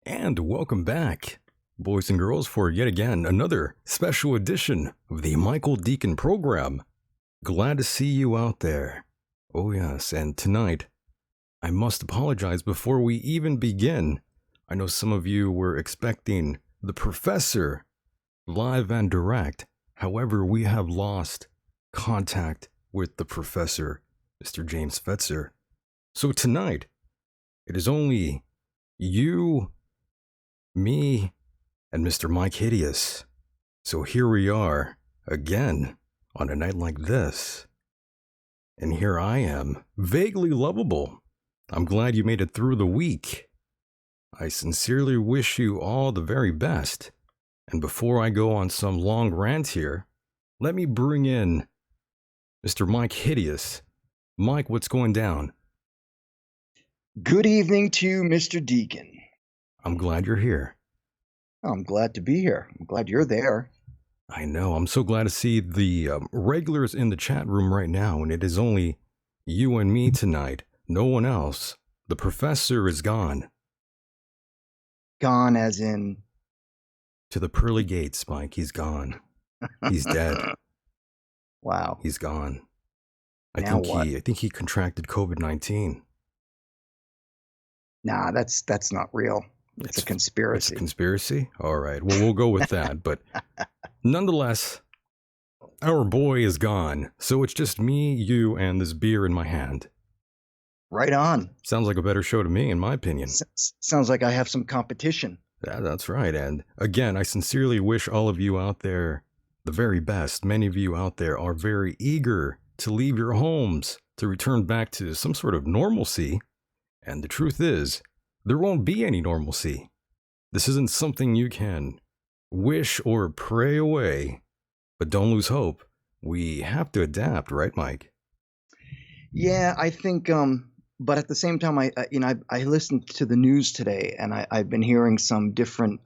And welcome back, boys and girls, for yet again another special edition of the Michael Decon program. Glad to see you out there. Oh yes, and tonight, I must apologize before we even begin. I know some of you were expecting the professor live and direct. However, we have lost contact with the professor, Mr. James Fetzer. So tonight, it is only you, me, and Mr. Mike Hideous. So here we are, again, on a night like this. And here I am, vaguely lovable. I'm glad you made it through the week. I sincerely wish you all the very best. And before I go on some long rant here, let me bring in Mr. Mike Hideous. Mike, what's going down? Good evening to you, Mr. Decon. I'm glad you're here. I'm glad to be here. I'm glad you're there. I know. I'm so glad to see the regulars in the chat room right now, and it is only you and me tonight. No one else. The professor is gone. Gone as in? To the pearly gates, Mike. He's gone. He's dead. Wow. He's gone. I think he contracted COVID-19. Nah, that's not real. It's a conspiracy. It's a conspiracy? All right. Well, we'll go with that. But nonetheless, our boy is gone. So it's just me, you, and this beer in my hand. Right on. Sounds like a better show to me, in my opinion. Sounds like I have some competition. Yeah, that's right. And again, I sincerely wish all of you out there the very best. Many of you out there are very eager to leave your homes, to return back to some sort of normalcy. And the truth is, there won't be any normalcy. This isn't something you can wish or pray away, but don't lose hope. We have to adapt, right, Mike? Yeah, I think, but at the same time, I listened to the news today, and I've been hearing some different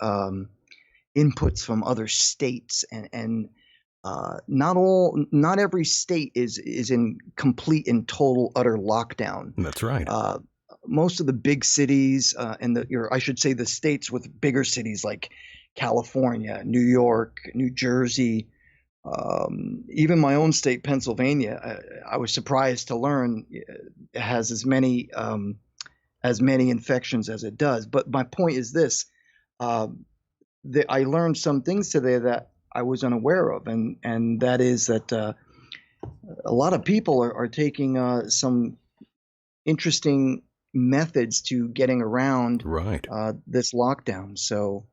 inputs from other states, and not every state is in complete and total utter lockdown. That's right. Most of the big cities, I should say the states with bigger cities like California, New York, New Jersey, even my own state, Pennsylvania, I was surprised to learn has as many infections as it does. But my point is this: uh, I learned some things today that I was unaware of, and that is that a lot of people are taking some interesting methods to getting around Right. this lockdown. So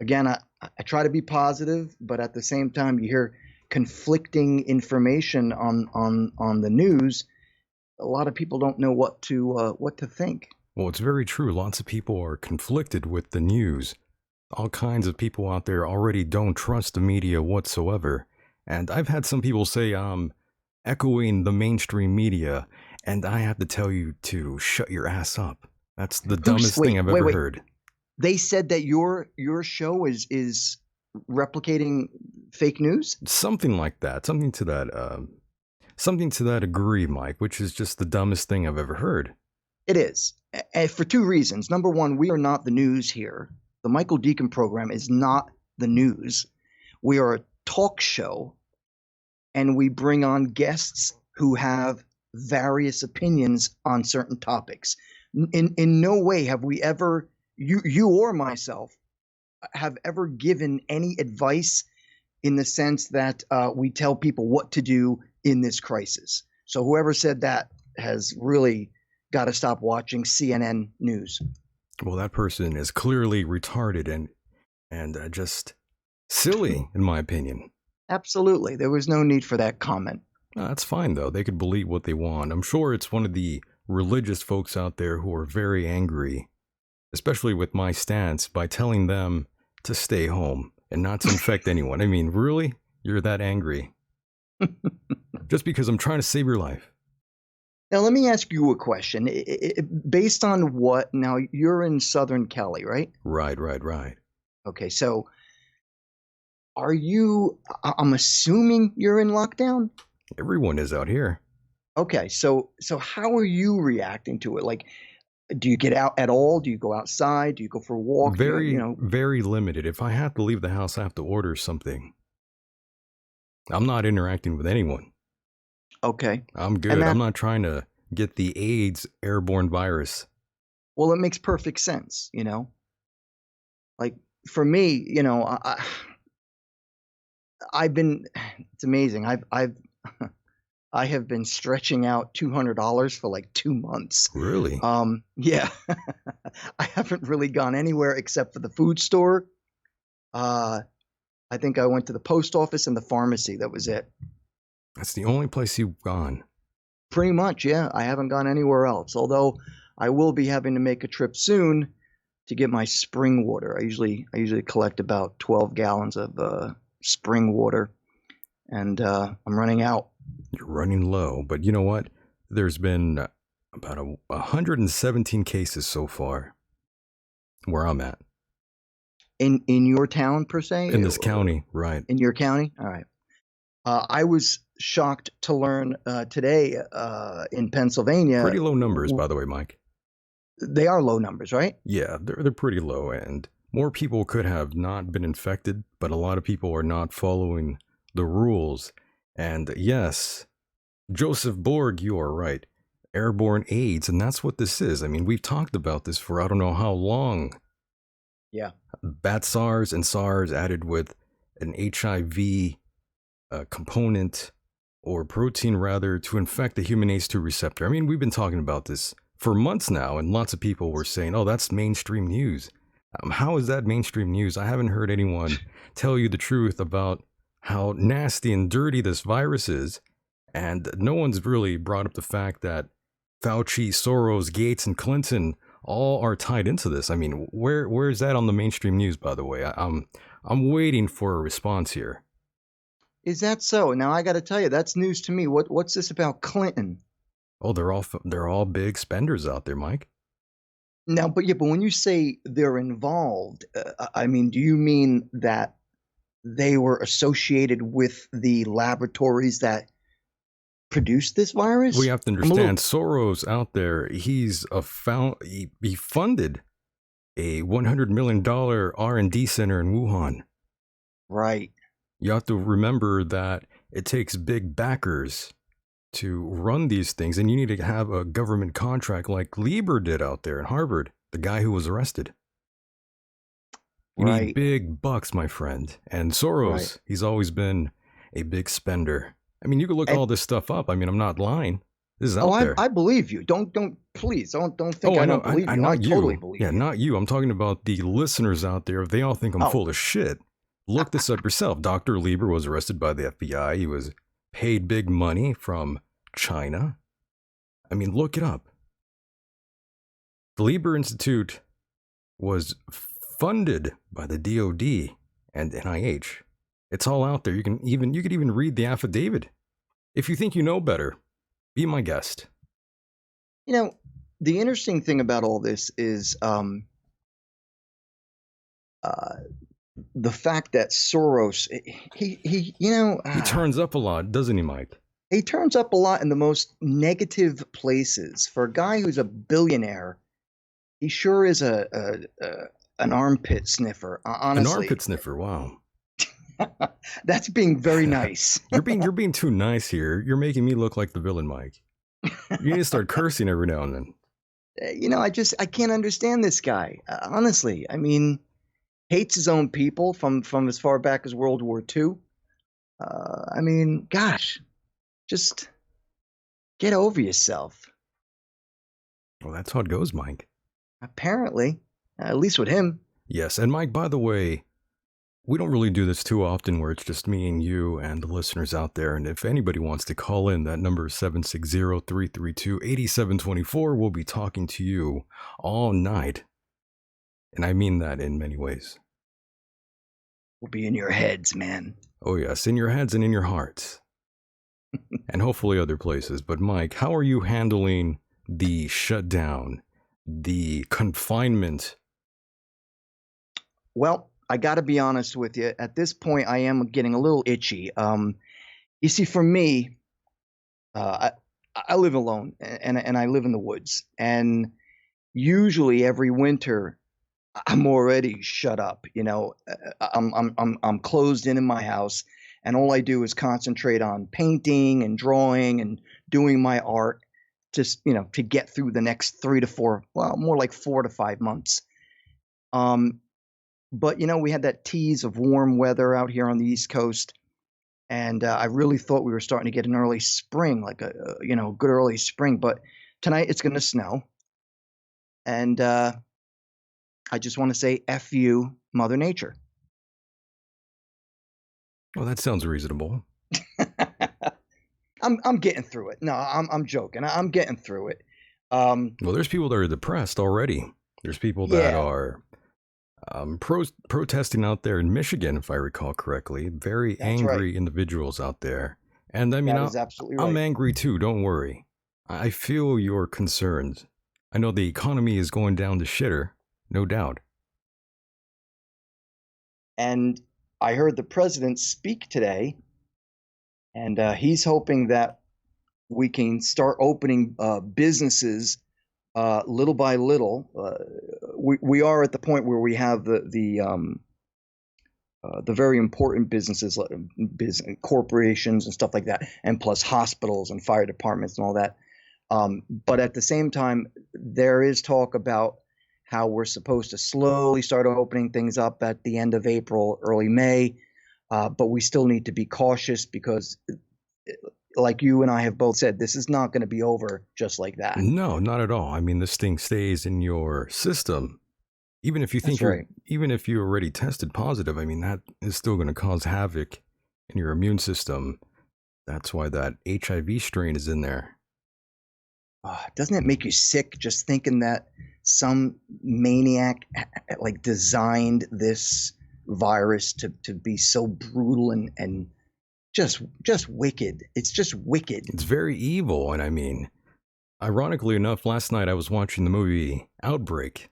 again, I try to be positive, but at the same time, you hear conflicting information on the news. A lot of people don't know what to think. Well, it's very true. Lots of people are conflicted with the news. All kinds of people out there already don't trust the media whatsoever. And I've had some people say I'm echoing the mainstream media, and I have to tell you to shut your ass up. That's the dumbest thing I've ever heard. They said that your show is replicating fake news? Something like that. Something to that degree, Mike, which is just the dumbest thing I've ever heard. It is. For two reasons. Number one, we are not the news here. The Michael Decon program is not the news. We are a talk show, and we bring on guests who have various opinions on certain topics. In no way have we ever, you or myself, have ever given any advice in the sense that we tell people what to do in this crisis. So whoever said that has really got to stop watching CNN news. Well, that person is clearly retarded and just silly, in my opinion. Absolutely. There was no need for that comment. That's fine, though. They could believe what they want. I'm sure it's one of the religious folks out there who are very angry, especially with my stance, by telling them to stay home and not to infect anyone. I mean, really? You're that angry? Just because I'm trying to save your life. Now, let me ask you a question. Based on what? Now, you're in Southern Cali, right? Right. Okay, so I'm assuming you're in lockdown? Everyone is out here. Okay, so how are you reacting to it? Like, do you get out at all? Do you go outside? Do you go for a walk? Very limited. If I have to leave the house, I have to order something. I'm not interacting with anyone. Okay. I'm good. I'm not trying to get the AIDS airborne virus. Well, it makes perfect sense, Like, for me, it's amazing. I have been stretching out $200 for like 2 months. Really? Yeah. I haven't really gone anywhere except for the food store. I think I went to the post office and the pharmacy. That was it. That's the only place you've gone. Pretty much, yeah. I haven't gone anywhere else. Although I will be having to make a trip soon to get my spring water. I usually collect about 12 gallons of spring water, and I'm running out. You're running low, but you know what? There's been about 117 cases so far where I'm at. In your town, per se? In this county, right. In your county? All right. I was shocked to learn today in Pennsylvania. Pretty low numbers, by the way, Mike. They are low numbers, right? Yeah, they're pretty low, and more people could have not been infected, but a lot of people are not following the rules. And yes, Joseph Borg, you are right. Airborne AIDS, and that's what this is. I mean, we've talked about this for I don't know how long. Yeah. Bat SARS and SARS added with an HIV component, or protein rather, to infect the human ACE2 receptor. I mean, we've been talking about this for months now, and lots of people were saying, oh, that's mainstream news. How is that mainstream news? I haven't heard anyone tell you the truth about how nasty and dirty this virus is, and no one's really brought up the fact that Fauci, Soros, Gates, and Clinton all are tied into this. I mean, where is that on the mainstream news? By the way, I'm waiting for a response here. Is that so? Now I got to tell you, that's news to me. What's this about Clinton? Oh, they're all big spenders out there, Mike. Now, but when you say they're involved, I mean, do you mean that they were associated with the laboratories that produced this virus? We have to understand Soros out there. He funded a $100 million R&D center in Wuhan. Right. You have to remember that it takes big backers to run these things, and you need to have a government contract Lieber did out there in Harvard, the guy who was arrested. You need big bucks, my friend. And Soros, he's always been a big spender. I mean, you can look all this stuff up. I mean, I'm not lying. This is out there. I believe you. Please don't think I don't believe you. I totally believe you. Yeah, not you. I'm talking about the listeners out there. If they all think I'm full of shit, look this up yourself. Dr. Lieber was arrested by the FBI. He was paid big money from China. I mean, look it up. The Lieber Institute was funded by the DoD and NIH. It's all out there. You could even read the affidavit. If you think you know better, be my guest. You know, the interesting thing about all this is the fact that Soros, he turns up a lot, doesn't he, Mike? He turns up a lot in the most negative places. For a guy who's a billionaire, he sure is an armpit sniffer. Honestly, an armpit sniffer. Wow. That's being very nice. You're being too nice here. You're making me look like the villain, Mike. You need to start cursing every now and then. You know, I can't understand this guy. Honestly, I mean, hates his own people from as far back as World War II. I mean, gosh, just get over yourself. Well, that's how it goes, Mike. Apparently, at least with him. Yes, and Mike, by the way, we don't really do this too often where it's just me and you and the listeners out there. And if anybody wants to call in, that number is 760-332-8724. We'll be talking to you all night. And I mean that in many ways. We'll be in your heads, man. Oh, yes, in your heads and in your hearts. And hopefully other places. But Mike, how are you handling the shutdown, the confinement? Well, I got to be honest with you. At this point, I am getting a little itchy. You see, for me, I live alone, and I live in the woods. And usually, every winter, I'm already shut up. You know, I'm closed in my house, and all I do is concentrate on painting and drawing and doing my art, just to get through the next 3 to 4, well, more like 4 to 5 months. But, we had that tease of warm weather out here on the East Coast. And I really thought we were starting to get an early spring, like a good early spring. But tonight it's going to snow. And I just want to say F you, Mother Nature. Well, that sounds reasonable. I'm getting through it. No, I'm joking. I'm getting through it. Well, there's people that are depressed already. There's people that are protesting out there in Michigan, if I recall correctly. Very angry individuals out there. And I mean, I'm angry too, don't worry. I feel your concerns. I know the economy is going down the shitter, no doubt. And I heard the president speak today, and he's hoping that we can start opening businesses little by little. We are at the point where we have the very important businesses, corporations and stuff like that, and plus hospitals and fire departments and all that. But at the same time, there is talk about how we're supposed to slowly start opening things up at the end of April, early May. But we still need to be cautious because like you and I have both said, this is not going to be over just like that. No, not at all. I mean, this thing stays in your system. Even if you That's think you're, right. even if you already tested positive, I mean, that is still going to cause havoc in your immune system. That's why that HIV strain is in there. Doesn't it make you sick just thinking that some maniac like designed this virus to be so brutal and just wicked. It's just wicked. It's very evil. And I mean, ironically enough, last night I was watching the movie Outbreak.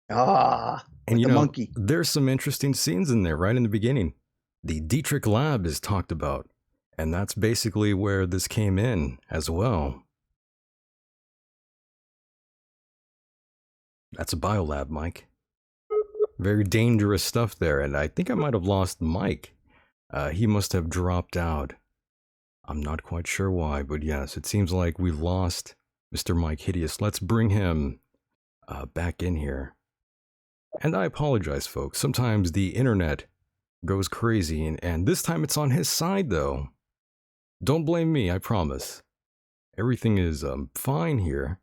And With you the know, monkey. there's some interesting scenes in there right in the beginning. The Dietrich lab is talked about. And that's basically where this came in as well. That's a biolab, Mike. Very dangerous stuff there. And I think I might have lost Mike. He must have dropped out. I'm not quite sure why, but yes, it seems like we lost Mr. Mike Hideous. Let's bring him back in here. And I apologize, folks. Sometimes the internet goes crazy, and this time it's on his side, though. Don't blame me, I promise. Everything is fine here,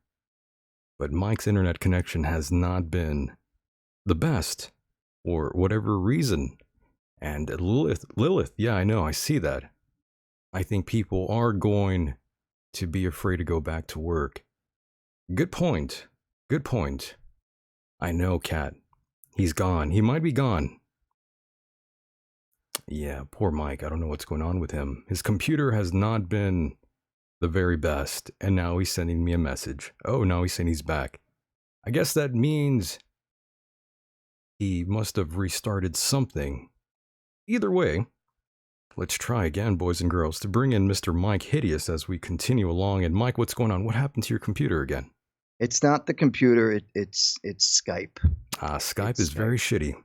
but Mike's internet connection has not been the best, for whatever reason. And Lilith, yeah, I know, I see that. I think people are going to be afraid to go back to work. Good point. Good point. I know, Kat. He's gone. He might be gone. Yeah, poor Mike. I don't know what's going on with him. His computer has not been the very best, and now he's sending me a message. Oh, now he's saying he's back. I guess that means he must have restarted something. Either way, let's try again, boys and girls, to bring in Mr. Mike Hideous as we continue along. And Mike, what's going on? What happened to your computer again? It's not the computer. It's Skype. Skype It's is very Skype. shitty.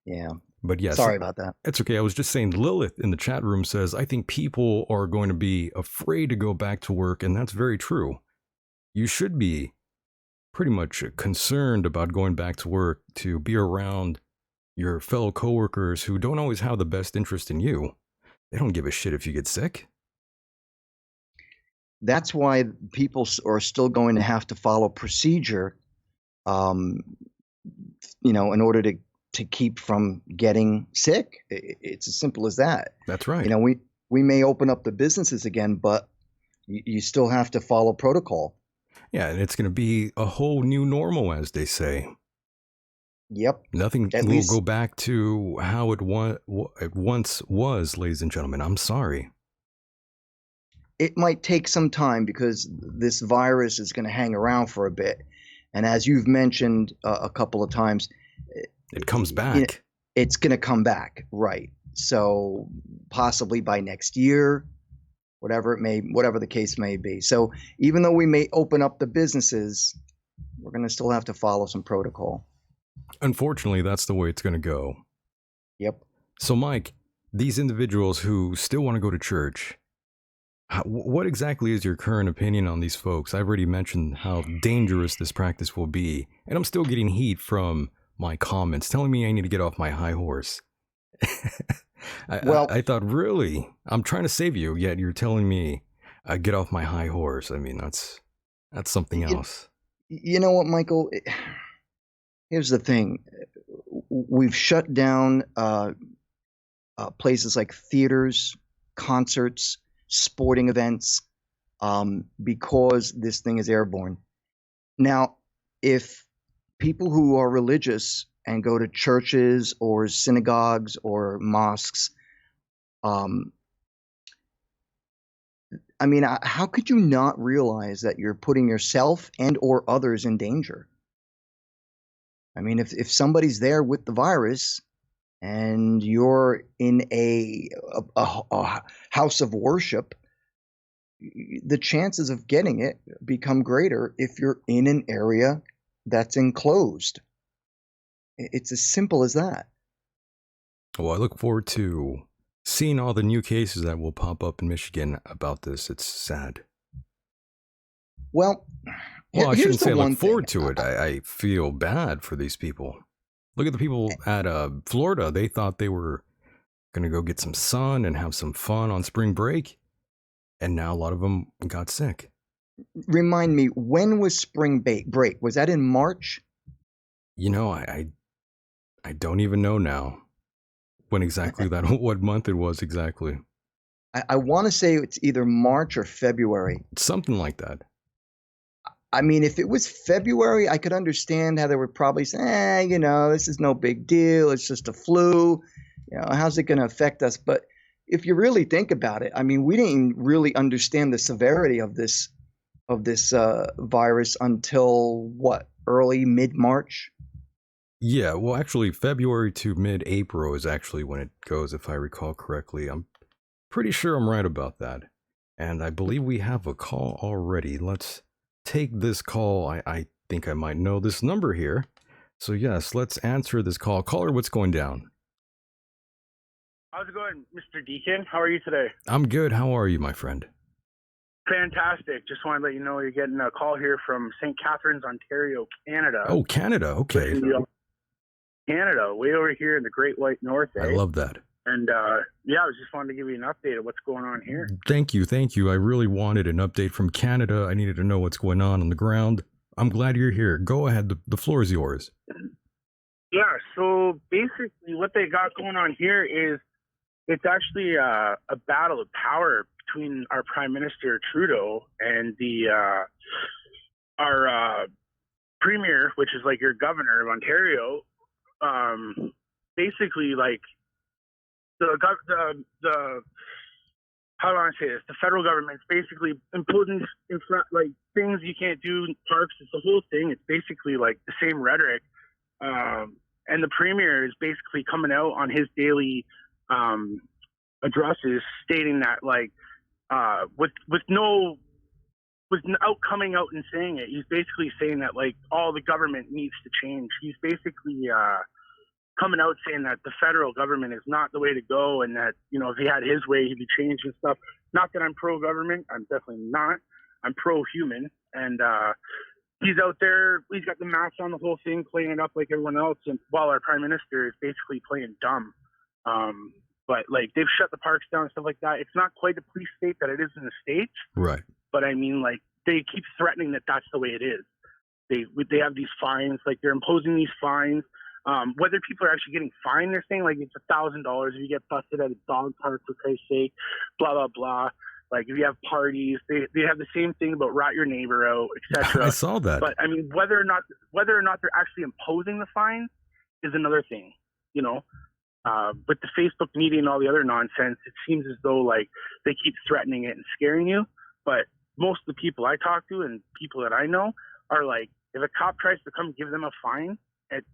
Yeah. But yes, Sorry about that. it's okay. I was just saying, Lilith in the chat room says, I think people are going to be afraid to go back to work. And that's very true. You should be pretty much concerned about going back to work, to be around your fellow coworkers who don't always have the best interest in you. They don't give a shit if you get sick. That's why people are still going to have to follow procedure, in order to keep from getting sick. It's as simple as that. That's right. We may open up the businesses again, but you still have to follow protocol. Yeah, and it's going to be a whole new normal, as they say. Yep. Nothing At will least go back to how it once was, ladies and gentlemen. I'm sorry. it might take some time because this virus is going to hang around for a bit. And as you've mentioned a couple of times, It comes back. It's going to come back, right? So possibly by next year, whatever the case may be. So even though we may open up the businesses, we're going to still have to follow some protocol. Unfortunately, that's the way it's going to go. Yep. So, Mike, these individuals who still want to go to church, what exactly is your current opinion on these folks? I've already mentioned how dangerous this practice will be, and I'm still getting heat from my comments telling me I need to get off my high horse. I thought, really? I'm trying to save you, yet you're telling me get off my high horse. I mean, that's something else. You know what, Michael? Here's the thing. We've shut down places like theaters, concerts, sporting events, because this thing is airborne. Now, if people who are religious and go to churches or synagogues or mosques, how could you not realize that you're putting yourself and or others in danger? I mean, if somebody's there with the virus and you're in a house of worship, the chances of getting it become greater if you're in an area that's enclosed. It's as simple as that. Well, I look forward to seeing all the new cases that will pop up in Michigan about this. It's sad. Well, I shouldn't say I look forward to it. I feel bad for these people. Look at the people at Florida. They thought they were going to go get some sun and have some fun on spring break. and now a lot of them got sick. Remind me, when was spring break? Was that in March? You know, I don't even know now when exactly that what month it was exactly. I want to say it's either March or February. Something like that. I mean, if it was February, I could understand how they would probably say, this is no big deal. It's just a flu. How's it going to affect us? But if you really think about it, I mean, we didn't really understand the severity of this virus until what, early mid-March? Yeah, well, actually, February to mid-April is actually when it goes, if I recall correctly. I'm pretty sure I'm right about that. And I believe we have a call already. Let's take this call. I think I might know this number here. So, yes, let's answer this call. Caller, what's going down? How's it going, Mr. Decon? How are you today? I'm good. How are you, my friend? Fantastic. Just wanted to let you know you're getting a call here from St. Catharines, Ontario, Canada. Oh, Canada. Okay. Canada, way over here in the Great White North. I love that. And yeah, I was just wanted to give you an update of what's going on here. Thank you. I really wanted an update from Canada. I needed to know what's going on the ground. I'm glad you're here. Go ahead. The floor is yours. Yeah, so basically what they got going on here is it's actually a battle of power between our Prime Minister Trudeau and our Premier, which is like your governor of Ontario. Basically, like the how do I say this? The federal government's basically imposing like things you can't do in parks. It's the whole thing. It's basically like the same rhetoric. And the premier is basically coming out on his daily addresses stating that like without coming out and saying it, he's basically saying that like all the government needs to change. He's basically coming out saying that the federal government is not the way to go, and that if he had his way, he'd be changing stuff. Not that I'm pro-government. I'm definitely not. I'm pro-human, and he's out there. He's got the mask on, the whole thing, playing it up like everyone else, and while our prime minister is basically playing dumb. But like they've shut the parks down and stuff like that. It's not quite the police state that it is in the States, right? But I mean, like they keep threatening that that's the way it is. They have these fines, like they're imposing these fines. Whether people are actually getting fined, they're saying like it's $1,000 if you get busted at a dog park, for Christ's sake, blah blah blah. Like if you have parties, they have the same thing about rat your neighbor out, etc. I saw that. But I mean, whether or not they're actually imposing the fines is another thing. With the Facebook media and all the other nonsense, it seems as though like they keep threatening it and scaring you. But most of the people I talk to and people that I know are like, if a cop tries to come give them a fine,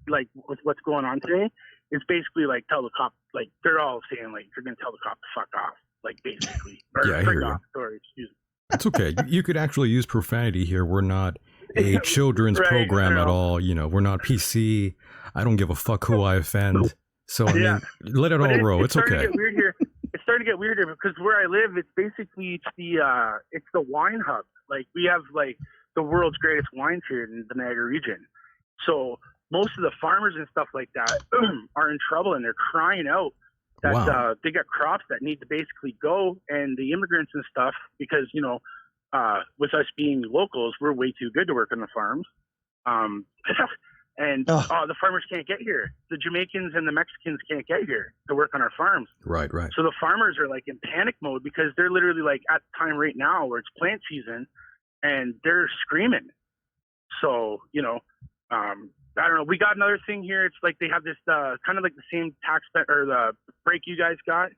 like with what's going on today, it's basically like tell the cop, like they're all saying like you're gonna tell the cop to fuck off, like basically. Yeah, I hear you. Sorry, excuse me. It's okay. You could actually use profanity here. We're not a children's program at all. We're not PC. I don't give a fuck who I offend. So I mean, let it all roll. It's okay. It's starting to get weird here because where I live, it's basically it's the wine hub. Like we have like the world's greatest wines here in the Niagara region. So most of the farmers and stuff like that are in trouble, and they're crying out that they got crops that need to basically go, and the immigrants and stuff, because with us being locals, we're way too good to work on the farms. And the farmers can't get here. The Jamaicans and the Mexicans can't get here to work on our farms. Right. So the farmers are like in panic mode because they're literally like at the time right now where it's plant season, and they're screaming. So I don't know. We got another thing here. It's like they have this kind of like the same tax or the break you guys got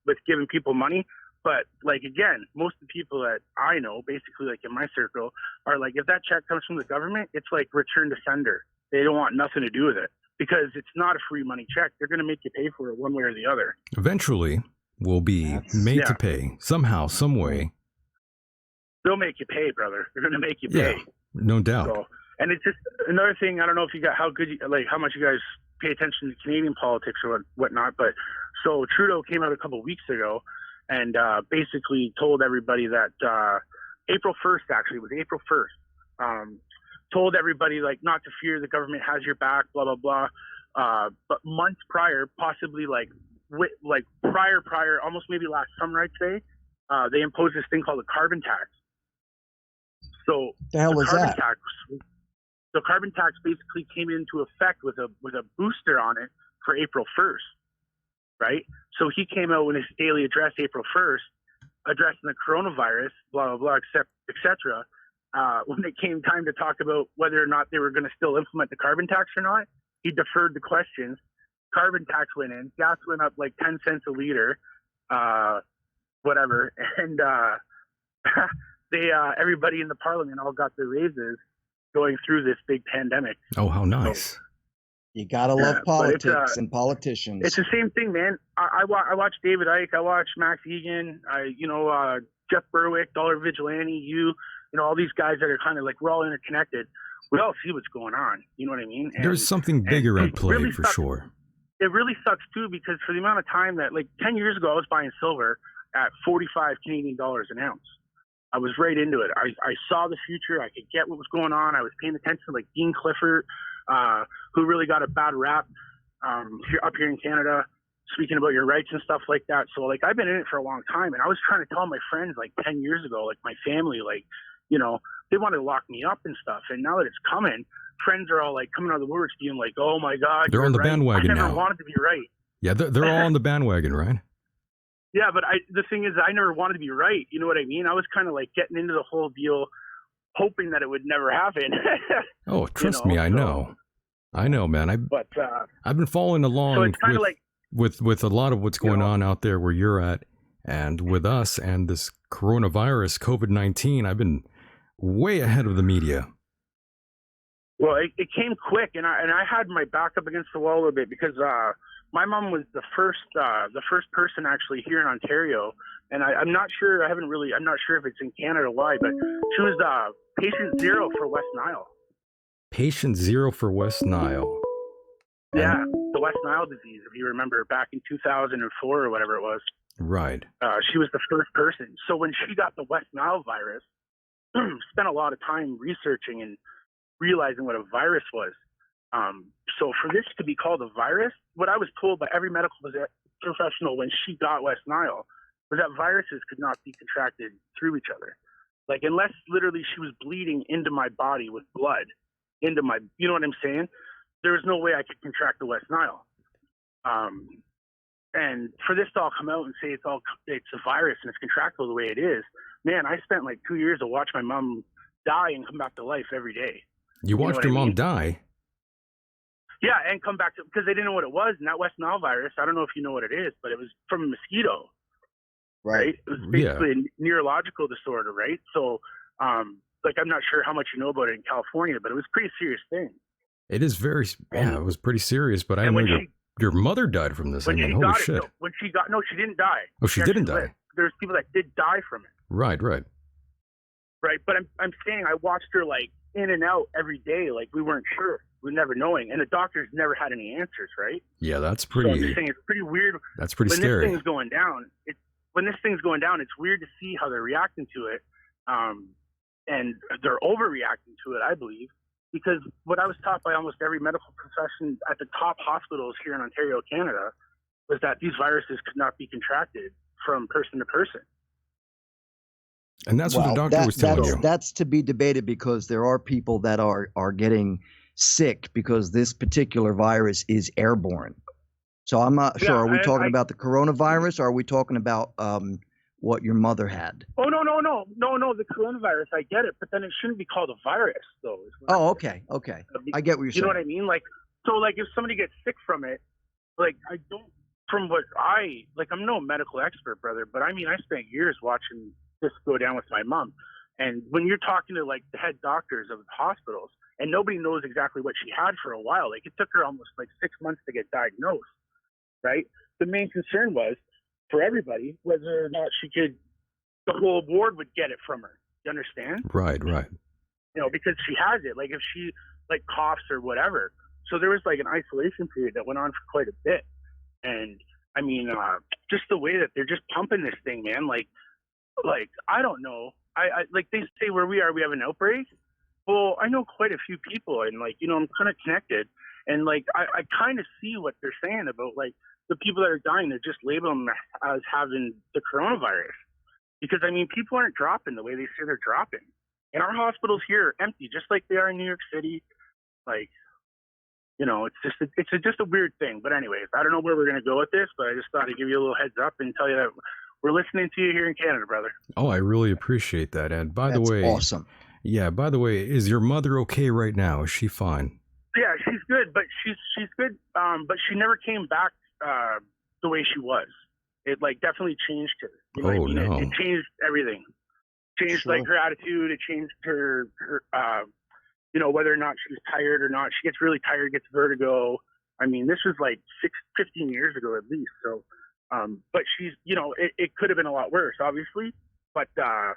with giving people money. But like, again, most of the people that I know, basically like in my circle, are like, if that check comes from the government, it's like return to sender. They don't want nothing to do with it because it's not a free money check. They're going to make you pay for it one way or the other. Eventually, we'll be made to pay somehow, some way. They'll make you pay, brother. They're going to make you pay. Yeah, no doubt. So, and it's just another thing. I don't know if you got how much you guys pay attention to Canadian politics or whatnot. But so Trudeau came out a couple of weeks ago and basically told everybody that April 1st, actually, it was April 1st, told everybody like not to fear, the government has your back, blah blah blah. But months prior, possibly prior, almost maybe last summer, I'd say, they imposed this thing called the carbon tax. So The hell the is carbon that? tax, the carbon tax basically came into effect with a booster on it for April 1st, right? So he came out with his daily address April 1st, addressing the coronavirus, blah blah blah, etc. When it came time to talk about whether or not they were going to still implement the carbon tax or not, he deferred the questions. Carbon tax went in, gas went up like 10 cents a liter, whatever, and they everybody in the parliament all got their raises going through this big pandemic. Oh, how nice. So, You gotta love but politics and politicians. it's the same thing, man. I watch David Icke, I watch Max Egan, Jeff Berwick, Dollar Vigilante, you know, all these guys that are kind of like, we're all interconnected. We all see what's going on. You know what I mean? There's something bigger at play really for sucks. sure. It really sucks too, because for the amount of time that, like 10 years ago, I was buying silver at 45 Canadian dollars an ounce. I was right into it. I saw the future. I could get what was going on. I was paying attention to like Dean Clifford, who really got a bad rap up here in Canada, speaking about your rights and stuff like that. So like I've been in it for a long time, and I was trying to tell my friends like 10 years ago, like my family, like, you know, they wanted to lock me up and stuff. And now that it's coming, friends are all like coming out of the woodworks being like, oh my God, They're on the bandwagon I never now. wanted to be right. Yeah, they're all on the bandwagon, right? Yeah, but the thing is, I never wanted to be right. You know what I mean? I was kind of like getting into the whole deal, hoping that it would never happen. Oh, trust me, I know, man. I've been following along so it's kind of like, with a lot of what's going on out there where you're at, and with us and this coronavirus, COVID-19. I've been way ahead of the media. well, it came quick, and I had my back up against the wall a little bit because my mom was the first person actually here in Ontario, and I'm not sure. I'm not sure if it's in Canada or why, but she was patient zero for West Nile. Patient zero for West Nile. Yeah, the West Nile disease, if you remember, back in 2004 or whatever it was. Right. She was the first person. So when she got the West Nile virus, spent a lot of time researching and realizing what a virus was. So for this to be called a virus, what I was told by every medical professional when she got West Nile was that viruses could not be contracted through each other. Like, unless literally she was bleeding into my body with blood, into my, you know what I'm saying? There was no way I could contract the West Nile. And for this to all come out and say it's a virus and it's contractable the way it is, man, I spent like 2 years to watch my mom die and come back to life every day. You watched your mom die? Yeah, and come back to, because they didn't know what it was. And that West Nile virus, I don't know if you know what it is, but it was from a mosquito. Right? It was basically a neurological disorder, right? So, like, I'm not sure how much you know about it in California, but it was a pretty serious thing. It is very, it was pretty serious, but I know your mother died from this. I mean, holy shit. No, she didn't die. Oh, she didn't die? There's people that did die from it. Right. Right, but I'm saying I watched her, like, in and out every day, like we weren't sure. We were never knowing. And the doctors never had any answers, right? Yeah, that's pretty... So I'm just saying it's pretty weird. That's pretty scary. When this thing's going down, it's weird to see how they're reacting to it. And they're overreacting to it, I believe. Because what I was taught by almost every medical profession at the top hospitals here in Ontario, Canada, was that these viruses could not be contracted from person to person. And that's what the doctor was telling you. That's to be debated, because there are people that are getting sick because this particular virus is airborne. So I'm not sure. Are we talking about the coronavirus, or are we talking about what your mother had? Oh, no, the coronavirus, I get it, but then it shouldn't be called a virus, though. Oh, okay. I get what you're saying. You know what I mean? Like, so, like, if somebody gets sick from it, like, I don't, from what I'm no medical expert, brother, but I mean, I spent years watching this go down with my mom. And when you're talking to, like, the head doctors of the hospitals, and nobody knows exactly what she had for a while, like, it took her almost, like, 6 months to get diagnosed, right? The main concern was, for everybody, whether or not the whole ward would get it from her. You understand? Right. You know, because she has it. Like, if she, like, coughs or whatever. So there was, like, an isolation period that went on for quite a bit. And, I mean, just the way that they're just pumping this thing, man, like, I don't know. I like, they say where we are, we have an outbreak. Well, I know quite a few people, and, like, you know, I'm kind of connected. And, like, I kind of see what they're saying about, like, the people that are dying. They're just labeling them as having the coronavirus. Because I mean, people aren't dropping the way they say they're dropping, and our hospitals here are empty, just like they are in New York City. Like, it's just a weird thing. But anyways, I don't know where we're gonna go with this, but I just thought I'd give you a little heads up and tell you that we're listening to you here in Canada, brother. Oh, I really appreciate that. And by the way, awesome. Yeah, by the way, is your mother okay right now? Is she fine? Yeah, she's good, but she's good. But she never came back the way she was. It like definitely changed her. You know what I mean? No. It changed everything. Changed like her attitude. It changed her whether or not she was tired or not. She gets really tired, gets vertigo. I mean, this was like 15 years ago at least. So, but she's, it could have been a lot worse, obviously. But I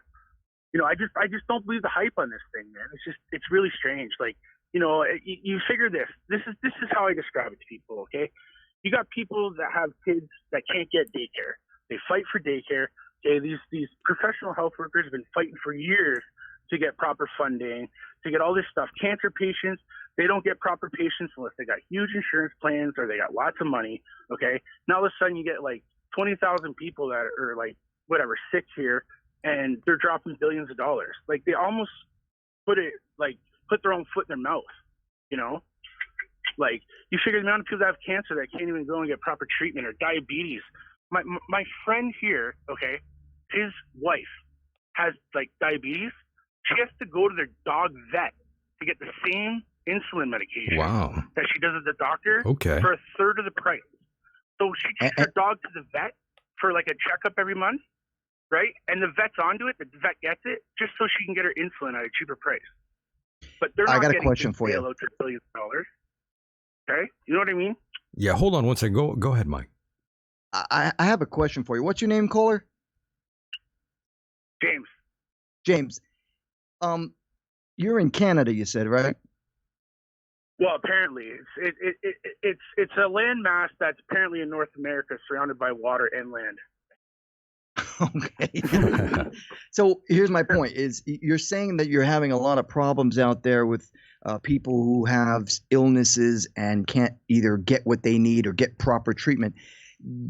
just don't believe the hype on this thing, man. It's really strange. Like, you figure this. This is how I describe it to people. Okay, you got people that have kids that can't get daycare. They fight for daycare. Okay, these professional health workers have been fighting for years to get proper funding, to get all this stuff. Cancer patients, they don't get proper patients unless they got huge insurance plans or they got lots of money. Okay, now all of a sudden you get like 20,000 people that are like whatever sick here, and they're dropping billions of dollars. Like they almost put their own foot in their mouth. Like you figure the amount of people that have cancer that can't even go and get proper treatment, or diabetes. My friend here, okay, his wife has like diabetes. She has to go to their dog vet to get the same insulin medication that she does at the doctor for a third of the price. So she takes her dog to the vet for like a checkup every month, right? And the vet's onto it. The vet gets it just so she can get her insulin at a cheaper price. But they're not getting a question for you. To billions of dollars. Okay, you know what I mean? Yeah. Hold on one second. Go ahead, Mike. I have a question for you. What's your name, caller? James. James. You're in Canada, you said, right? Well, apparently it's a landmass that's apparently in North America, surrounded by water and land. Okay. So here's my point: is you're saying that you're having a lot of problems out there with people who have illnesses and can't either get what they need or get proper treatment.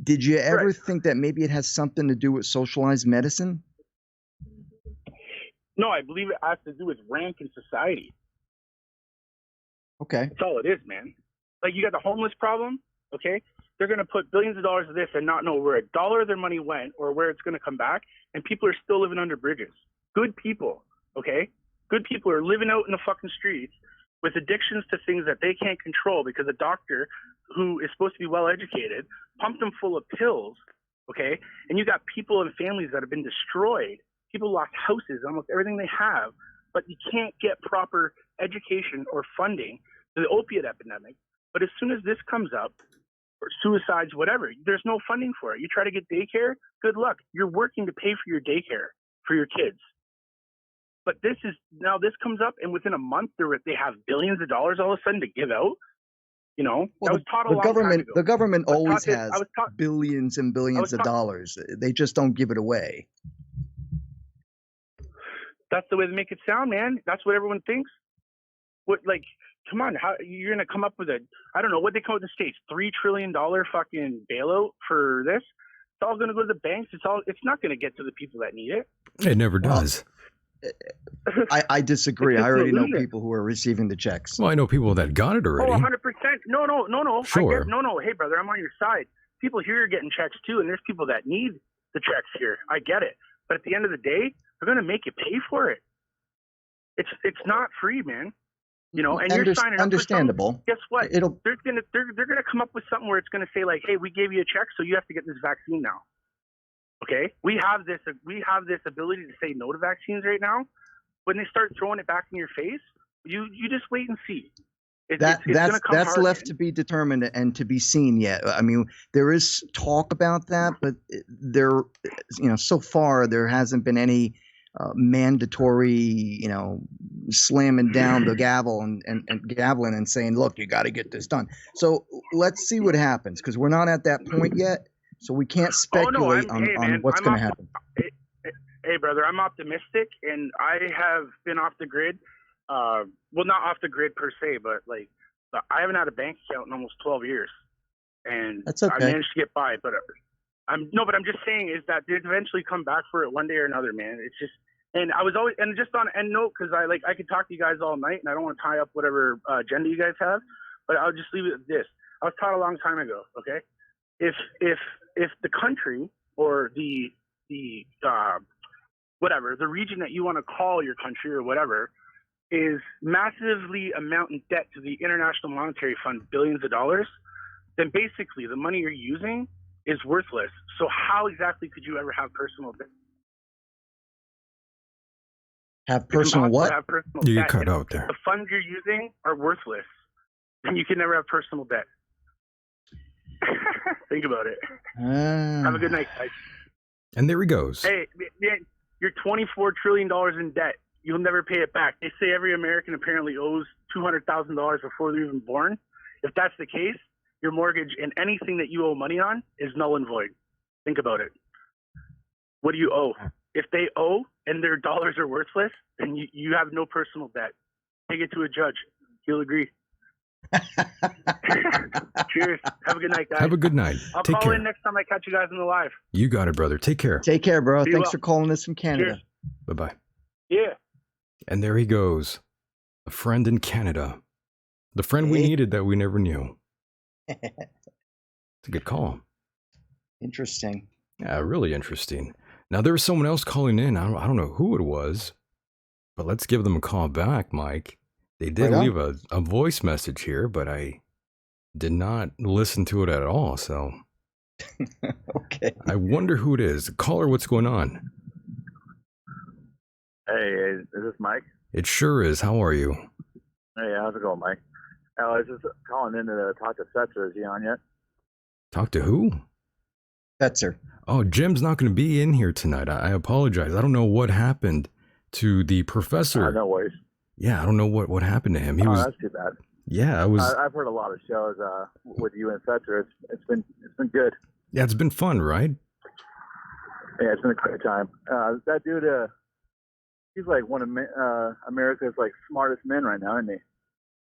Did you ever think that maybe it has something to do with socialized medicine? No, I believe it has to do with rank in society. Okay. That's all it is, man. Like you got the homeless problem, okay? They're going to put billions of dollars of this and not know where a dollar of their money went or where it's going to come back, and people are still living under bridges. Good people, okay? Good people are living out in the fucking streets with addictions to things that they can't control because a doctor who is supposed to be well-educated pumped them full of pills, okay? And you got people and families that have been destroyed. People lost houses, almost everything they have, but you can't get proper education or funding to the opiate epidemic. But as soon as this comes up, or suicides, whatever, there's no funding for it. You try to get daycare, good luck. You're working to pay for your daycare for your kids. But this comes up, and within a month, they have billions of dollars all of a sudden to give out. Well, that was taught a long time ago. The government always has billions and billions of dollars. They just don't give it away. That's the way they make it sound, man. That's what everyone thinks. Come on, how you're gonna come up with I don't know what they call it in the States, $3 trillion fucking bailout for this? It's all gonna go to the banks. It's not gonna get to the people that need it. It never does. I disagree. I already know people who are receiving the checks. Well, I know people that got it already. Oh, 100%. No. Sure. No. Hey, brother, I'm on your side. People here are getting checks too, and there's people that need the checks here. I get it. But at the end of the day, they're gonna make you pay for it. It's not free, man. And you're signing up understandable. For something. Guess what? They're gonna come up with something where it's gonna say like, hey, we gave you a check, so you have to get this vaccine now. Okay? We have this ability to say no to vaccines right now. When they start throwing it back in your face, you just wait and see. That's left to be determined and to be seen yet. I mean, there is talk about that, but so far there hasn't been any mandatory, slamming down the gavel and gaveling and saying, look, you got to get this done. So let's see what happens, because we're not at that point yet. So we can't speculate on what's going to happen. Hey, brother, I'm optimistic, and I have been off the grid. Well, not off the grid per se, but like I haven't had a bank account in almost 12 years. And that's okay. I managed to get by, but but I'm just saying is that they'd eventually come back for it one day or another, man. It's just, and I was always, and just on end note, because I could talk to you guys all night, and I don't want to tie up whatever agenda you guys have, but I'll just leave it at this. I was taught a long time ago, okay? If the country or the whatever, the region that you want to call your country or whatever, is massively amount in debt to the International Monetary Fund, billions of dollars, then basically the money you're using is worthless. So how exactly could you ever have personal debt? Have personal what? Have personal You debt. get cut If out there. the funds you're using are worthless, then you can never have personal debt. Think about it. Have a good night, guys. And there he goes. Hey, you're $24 trillion in debt. You'll never pay it back. They say every American apparently owes $200,000 before they're even born. If that's the case, your mortgage and anything that you owe money on is null and void. Think about it. What do you owe? If they owe and their dollars are worthless, then you have no personal debt. Take it to a judge. He'll agree. Cheers. Have a good night, guys. Have a good night. I'll Take call care. in next time I catch you guys in the live. You got it, brother. Take care. Take care, bro. Be Thanks well. for calling us from Canada. Cheers. Bye-bye. Yeah. And there he goes. A friend in Canada. The friend we Hey. needed that we never knew. It's a good call. Interesting. Yeah, really interesting. Now, there was someone else calling in. I don't know who it was, but let's give them a call back, Mike. They did Right on. leave a voice message here, but I did not listen to it at all, so Okay. I wonder who it is. Caller, what's going on? Hey, is this Mike? It sure is. How are you? Hey, how's it going, Mike? I was just calling in to talk to Setzer. Is he on yet? Talk to who? Fetzer. Oh, Jim's not going to be in here tonight. I apologize. I don't know what happened to the professor. No worries. Yeah, I don't know what happened to him. He was. That's too bad. Yeah, I was. I've heard a lot of shows with you and Setzer. It's been good. Yeah, it's been fun, right? Yeah, it's been a great time. That dude, he's like one of America's like smartest men right now, isn't he?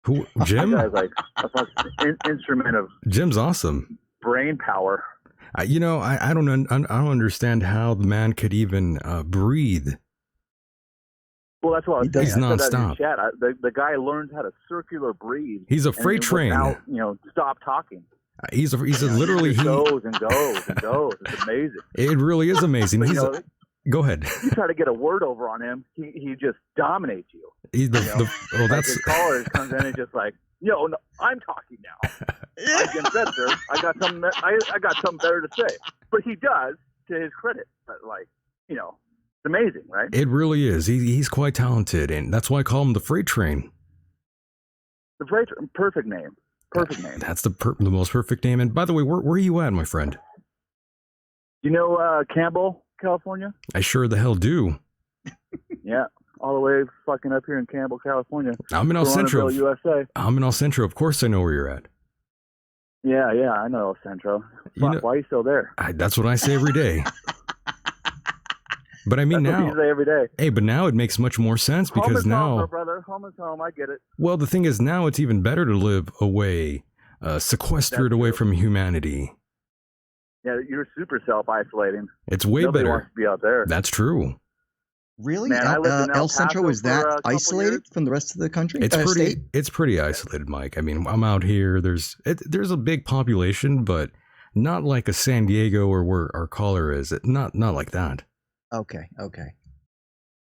Who? Jim? That guy's like a fucking instrument of Jim's awesome. brain power. I don't understand how the man could even breathe. Well, that's what I was He saying. does I said that in nonstop. chat. The guy learns how to circular breathe. He's a and freight train. without, stop talking. He's literally He goes and goes and goes. It's amazing. It really is amazing. But, He's go ahead. you try to get a word over on him, he just dominates you. He's Like that's his caller comes in and just like, no, I'm talking now. I'm Jim Setzer. I got something better to say. But he does, to his credit. But it's amazing, right? it really is. He's quite talented, and that's why I call him the freight train. The perfect name. Perfect name. That's the most perfect name. And by the way, where are you at, my friend? You know Campbell, California? I sure the hell do. Yeah. All the way fucking up here in Campbell, California. I'm in El Centro. Coronaville, USA. I'm in El Centro. Of course I know where you're at. Yeah, I know El Centro. You know- Why are you still there? That's what I say every day. But I mean That's what now, you say every day. hey, but now it makes much more sense Home because is now, home, brother. Home is home. I get it. well, the thing is now it's even better to live away, sequestered That's away true. from humanity. Yeah, you're super self-isolating. It's way Nobody better. wants to be out there. That's true. Really? Man, I lived in El El Centro Paso is for that a couple isolated years. from the rest of the country? It's pretty. State? It's pretty isolated, Mike. I mean, I'm out here. There's a big population, but not like a San Diego or where our caller is. Not like that. Okay.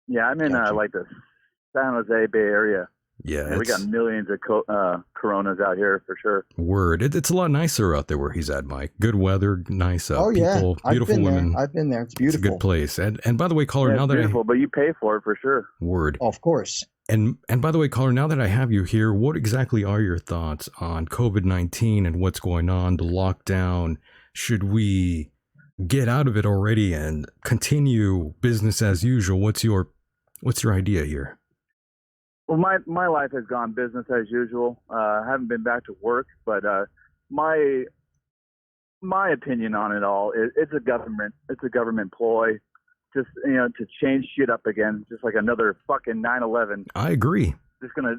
Yeah, I'm in Gotcha. like the San Jose Bay Area. Yeah, And we got millions of coronas out here for sure. word. It's a lot nicer out there where he's at, Mike. Good weather, nice Oh people, yeah, I've beautiful been women. there. I've been there. It's It's a beautiful. good place. And by the way, caller, Yeah, now it's that beautiful, but you pay for it for sure. word. Of course. And by the way, caller, now that I have you here, what exactly are your thoughts on COVID-19 and what's going on, the lockdown? Should we get out of it already and continue business as usual? What's your idea here? Well, my life has gone business as usual. I haven't been back to work, but my opinion on it all is it's a government ploy, just to change shit up again, just like another fucking 9/11. I agree. Just gonna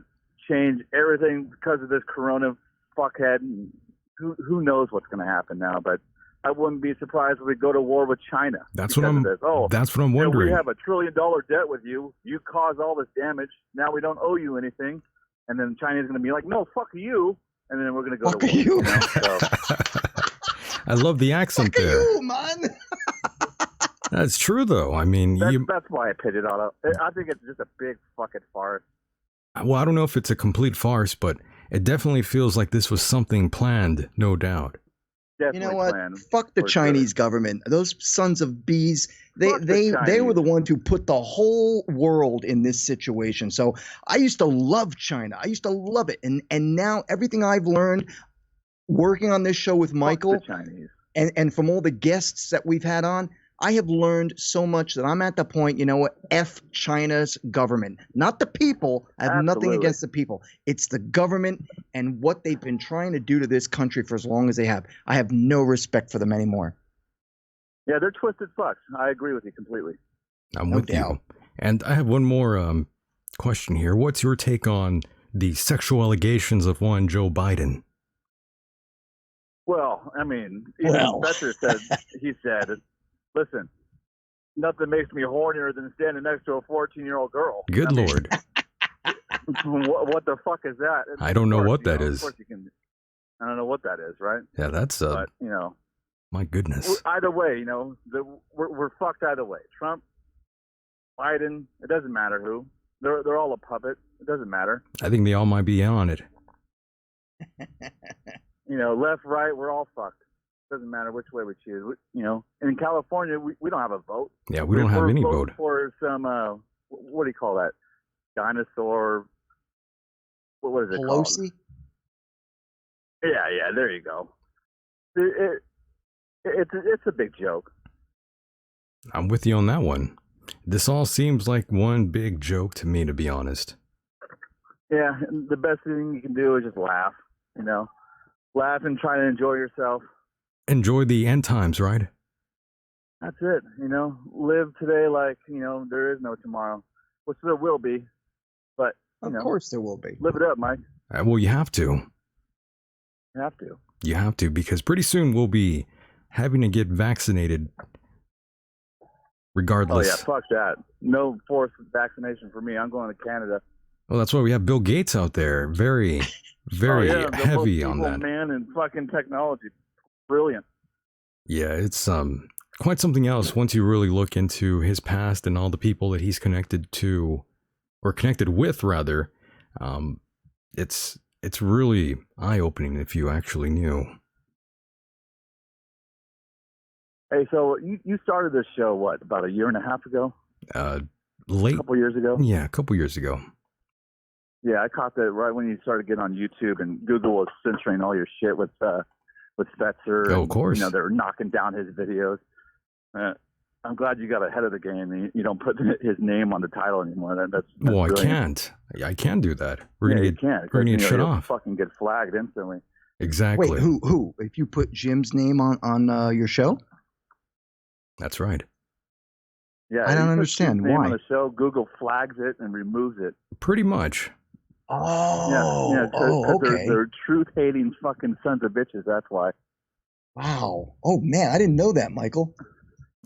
change everything because of this corona fuckhead. And who knows what's gonna happen now? But I wouldn't be surprised if we go to war with China. That's what I'm. This. Oh, that's what I'm you know, wondering. we have $1 trillion debt with you. You caused all this damage. Now we don't owe you anything. And then China's going to be like, no, fuck you. And then we're going to go Fuck to war. you. You know? So, I love the accent Fuck there. you, man. That's true, though. I mean, that's why I pitched it all up. I think it's just a big fucking farce. well, I don't know if it's a complete farce, but it definitely feels like this was something planned, no doubt. Definitely You know what? planned Fuck the for Chinese government. Those sons of bees. Fuck the They were Chinese. the ones who put the whole world in this situation. So I used to love China. I used to love it. And now everything I've learned working on this show with Michael Fuck the Chinese. and from all the guests that we've had on, I have learned so much that I'm at the point, you know what? F China's government. Not the people. I have nothing Absolutely. against the people. It's the government and what they've been trying to do to this country for as long as they have. I have no respect for them anymore. Yeah, they're twisted fucks. I agree with you completely. I'm No with doubt. you. And I have one more question here. What's your take on the sexual allegations of one Joe Biden? Well, I mean, Well. Fetcher said, listen, nothing makes me hornier than standing next to a 14-year-old girl. Good I mean, Lord. what the fuck is that? And I don't know of course, what that is. Of course you can. I don't know what that is, right? Yeah, that's, But, my goodness. either way, we're fucked either way. Trump, Biden, it doesn't matter who. They're all a puppet. It doesn't matter. I think they all might be in on it. Left, right, we're all fucked. Doesn't matter which way we choose. In California, we don't have a vote. Yeah, we don't have any voting vote. for some, what do you call that? Dinosaur, what is it called? Pelosi? Yeah, there you go. It's a big joke. I'm with you on that one. This all seems like one big joke to me, to be honest. Yeah, and the best thing you can do is just laugh, Laugh and try to enjoy yourself. Enjoy the end times, right? That's it, Live today like, there is no tomorrow, which there will be. But, Of course there will be. live it up, Mike. Well, you have to. You have to. You have to, because pretty soon we'll be having to get vaccinated regardless. Oh, yeah, fuck that. No forced vaccination for me. I'm going to Canada. Well, that's why we have Bill Gates out there. Very, very Oh, yeah, the most heavy on evil that. man in fucking technology. Brilliant. Yeah, it's quite something else once you really look into his past and all the people that he's connected to, or connected with rather. It's really eye-opening if you actually knew. Hey, so you started this show, what, about a year and a half ago? Late, A couple years ago? yeah, a couple years ago. Yeah, I caught that right when you started getting on YouTube and Google was censoring all your shit with Fetzer. Oh, of and, course. they were knocking down his videos. I'm glad you got ahead of the game and you don't put his name on the title anymore. That's Well, brilliant. I can't do that. We're gonna you get can't. we're gonna get shut you'll off. Fucking get flagged instantly. Exactly. Wait, who? If you put Jim's name on your show? That's right. Yeah, I don't you put understand. his name Why? on the show, Google flags it and removes it. Pretty much. Oh, okay. They're truth-hating fucking sons of bitches. That's why. Wow. Oh man, I didn't know that, Michael.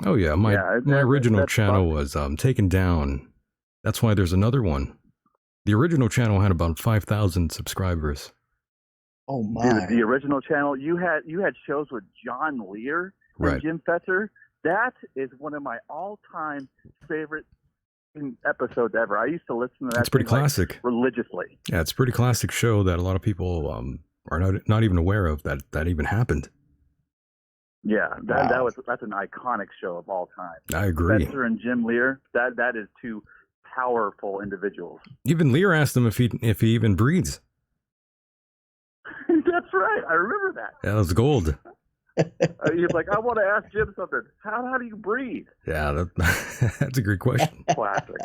Oh yeah, my original that's channel fucked. was taken down. That's why there's another one. The original channel had about 5,000 subscribers. Oh my. The original channel, you had shows with John Lear and Right. Jim Fetzer. That is one of my all-time favorite episodes ever. I used to listen to that. It's pretty thing, like, classic. religiously. Yeah, it's a pretty classic show that a lot of people are not even aware of that even happened. Yeah, Wow. that's an iconic show of all time. I agree. Fetzer and Jim Lear, that is two powerful individuals. Even Lear asked him if he even breathes. That's right. I remember that. Yeah, that's gold. He's like, I want to ask Jim something. How do you breathe? Yeah, that's a great question. Classic.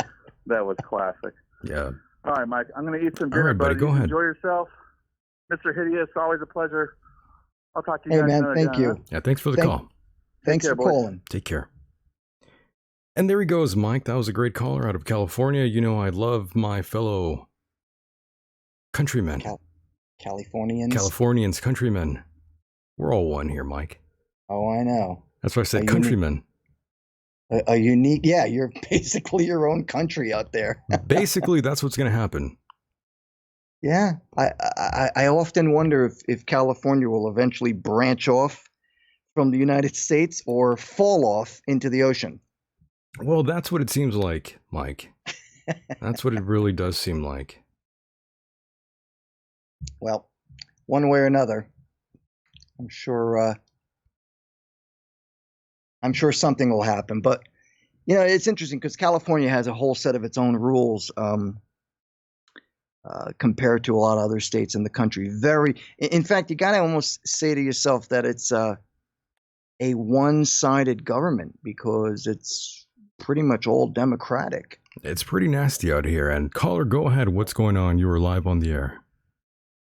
That was classic. Yeah. All right, Mike. I'm going to eat some All dinner, right, buddy, buddy. go ahead. Enjoy yourself. Mr. Hideous, always a pleasure. I'll talk to you Hey guys man, another thank time, you. huh? Yeah, thanks for the Thank- call. Thanks care, for boys. calling. Take care. And there he goes, Mike. That was a great caller out of California. You know, I love my fellow countrymen. Californians. Californians, countrymen. We're all one here, Mike. Oh, I know. That's why I said A countrymen. A unique, yeah. You're basically your own country out there. Basically, that's what's going to happen. Yeah, I often wonder if California will eventually branch off from the United States or fall off into the ocean. Well, that's what it seems like, Mike. That's what it really does seem like. Well, one way or another, I'm sure. I'm sure something will happen. But it's interesting because California has a whole set of its own rules compared to a lot of other states in the country. In fact, you got to almost say to yourself that it's a one-sided government because it's pretty much all Democratic. It's pretty nasty out here. And caller, go ahead. What's going on? You were live on the air.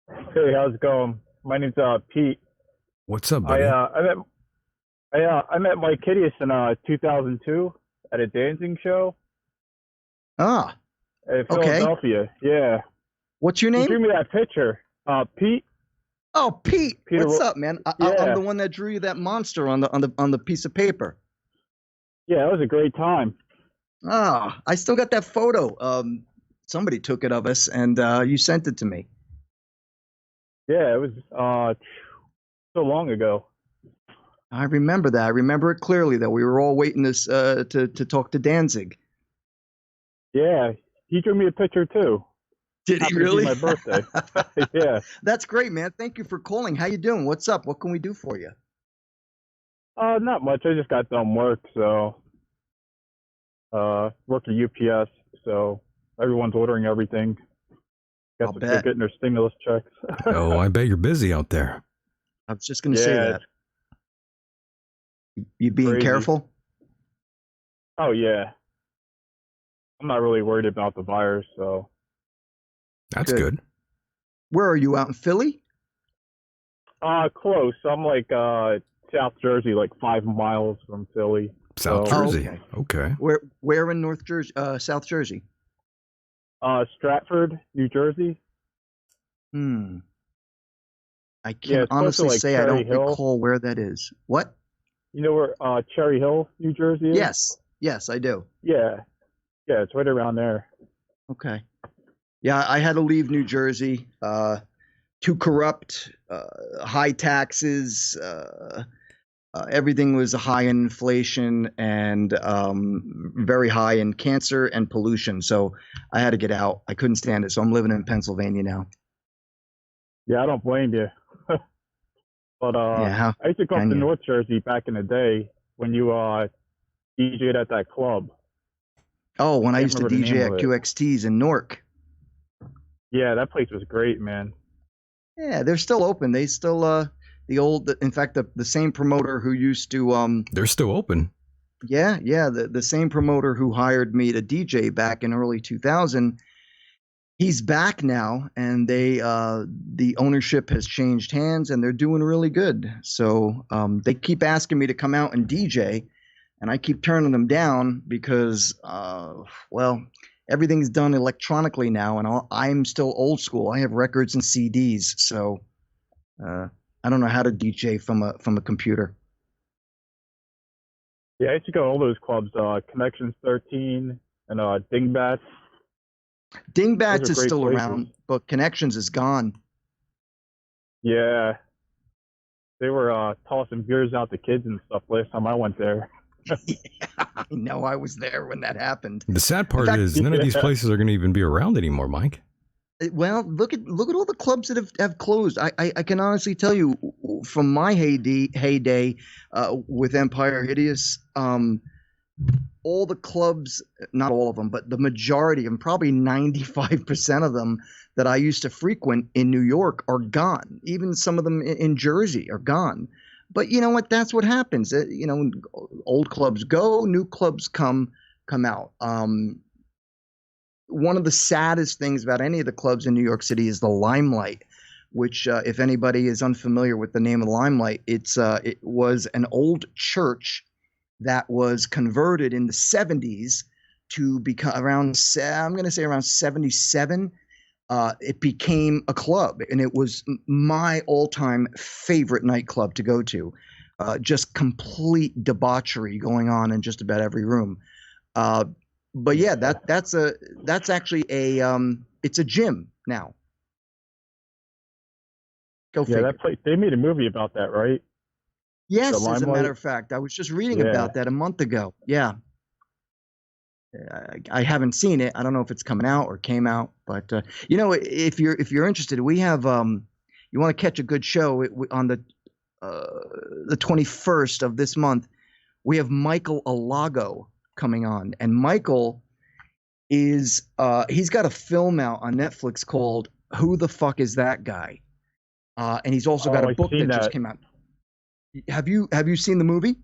Hey, how's it going? My name's Pete. What's up, buddy? I met Mike Hideous in 2002 at a dancing show Ah, at okay. Philadelphia. Yeah. What's your He name? drew me that picture. Pete. Oh, Pete. Peter What's Ro- up, man? Yeah. I'm the one that drew you that monster on the piece of paper. Yeah, it was a great time. Ah, I still got that photo. Somebody took it of us, and you sent it to me. Yeah, it was so long ago. I remember that. I remember it clearly that we were all waiting to talk to Danzig. Yeah, he drew me a picture too. Did he Happened to be really? my birthday. Yeah. That's great, man. Thank you for calling. How you doing? What's up? What can we do for you? Not much. I just got done work, so worked at UPS, so everyone's ordering everything. I'll Guess bet. they're getting their stimulus checks. Oh, I bet you're busy out there. I was just going to say Yeah, that. You being crazy. careful? Oh yeah. I'm not really worried about the virus, so That's Good. good. Where are you, out in Philly? close. I'm like South Jersey, like 5 miles from Philly. South So, Jersey. okay. Okay. Where in North Jersey? South Jersey. Stratford, New Jersey. Hmm. I Yeah, can it's close to, honestly like, say I Cherry don't Hill. recall where that is. What? You know where Cherry Hill, New Jersey is? Yes, I do. Yeah. Yeah, it's right around there. Okay. Yeah, I had to leave New Jersey. Too corrupt, high taxes, everything was high in inflation and very high in cancer and pollution. So I had to get out. I couldn't stand it. So I'm living in Pennsylvania now. Yeah, I don't blame you. But Yeah, I used to go up can to you? North Jersey back in the day when you DJ'd at that club. Oh, when I Can't used to remember the DJ name at of it. QXT's in Newark. Yeah, that place was great, man. Yeah, they're still open. They still in fact the same promoter who used to They're still open. the same promoter who hired me to DJ back in early 2000, he's back now, and the ownership has changed hands, and they're doing really good. So they keep asking me to come out and DJ, and I keep turning them down because well, everything's done electronically now, and I'm still old school. I have records and CDs, so I don't know how to DJ from a computer. Yeah, I used to go to all those clubs, Connections 13 and Dingbats. Dingbats Those are is great still places. around, but Connections is gone. Yeah. They were tossing beers out to kids and stuff last time I went there. I know, I was there when that happened. The sad part fact- is none of these Yeah. places are going to even be around anymore, Mike. Well, look at all the clubs that have closed. I can honestly tell you, from my heyday with Empire Hideous, all the clubs, not all of them, but the majority of them, probably 95% of them that I used to frequent in New York are gone. Even some of them in Jersey are gone. But you know what? That's what happens. Old clubs go, new clubs come out. One of the saddest things about any of the clubs in New York City is the Limelight, which, if anybody is unfamiliar with the name of the Limelight, it was an old church that was converted in the 70s to become I'm going to say around 77. It became a club, and it was my all-time favorite nightclub to go to. just complete debauchery going on in just about every room. But yeah, that's actually it's a gym now. Go Yeah, figure. that place, they made a movie about that, right? Yes, The as a Limelight? matter of fact, I was just reading Yeah. about that a month ago. Yeah. I haven't seen it. I don't know if it's coming out or came out, but if you're interested, we have you want to catch a good show on the 21st of this month. We have Michael Alago coming on, and Michael is he's got a film out on Netflix called "Who the Fuck Is That Guy?" And he's also got a I've book seen that just that. came out. Have you seen the movie?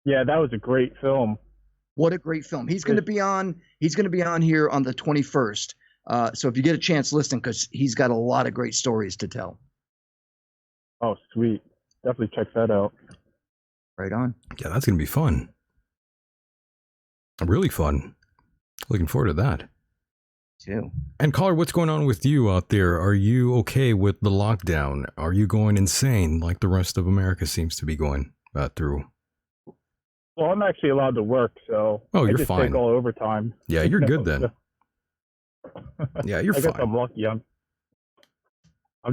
Yeah, that was a great film. What a great film! He's going to be on. He's going to be on here on the 21st. So if you get a chance, listen, because he's got a lot of great stories to tell. Oh, sweet. Definitely check that out. Right on. Yeah, that's going to be fun. Really fun. Looking forward to that. Too. And caller, what's going on with you out there? Are you okay with the lockdown? Are you going insane like the rest of America seems to be going through? Well, I'm actually allowed to work, so Oh, you're I just fine. take all overtime. Yeah, you're good then. Yeah, you're I guess fine. I'm lucky. I'm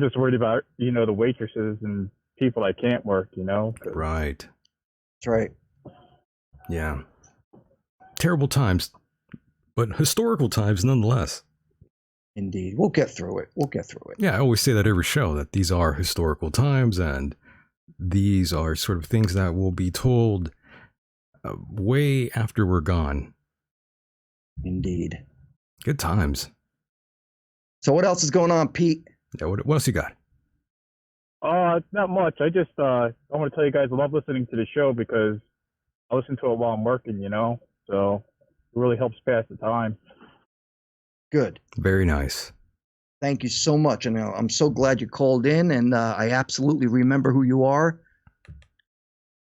just worried about, the waitresses and people that can't work, 'cause- Right. That's right. Yeah. Terrible times, but historical times nonetheless. Indeed. We'll get through it. We'll get through it. Yeah, I always say that every show, that these are historical times and these are sort of things that will be told way after we're gone. Indeed. Good times. So what else is going on, Pete? Yeah, what else you got? Not much. I just I want to tell you guys I love listening to the show because I listen to it while I'm working, so it really helps pass the time. Good. Very nice. Thank you so much. And I'm so glad you called in, and I absolutely remember who you are.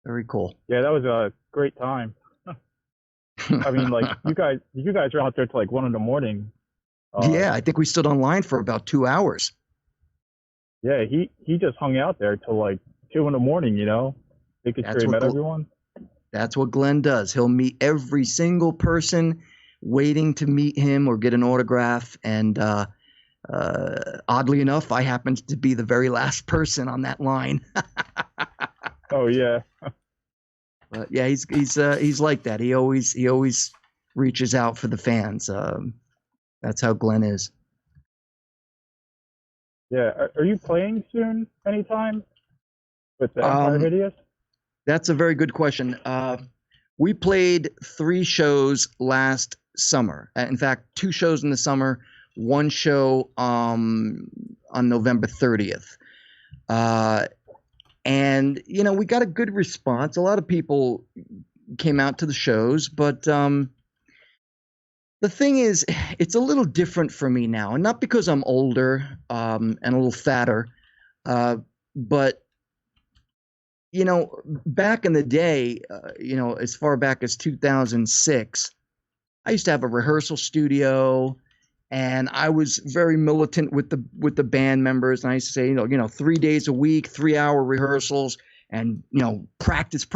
Very cool. Yeah, that was a great time. I mean, like you guys are out there till like 1 a.m. Yeah, I think we stood online for about 2 hours. Yeah, he just hung out there till like 2 a.m, making sure he met everyone. That's what Glenn does. He'll meet every single person waiting to meet him or get an autograph. And oddly enough, I happened to be the very last person on that line. Oh yeah. But yeah, he's like that. He always reaches out for the fans. That's how Glenn is. Yeah. Are you playing soon? Anytime? With the Empire Hideous? That's a very good question. We played 3 shows last summer. In fact, 2 shows in the summer, 1 show on November 30th. And, we got a good response. A lot of people came out to the shows, but the thing is, it's a little different for me now. And not because I'm older and a little fatter, but back in the day, as far back as 2006, I used to have a rehearsal studio, and I was very militant with the band members. And I used to say, 3 days a week, 3-hour rehearsals, and practice.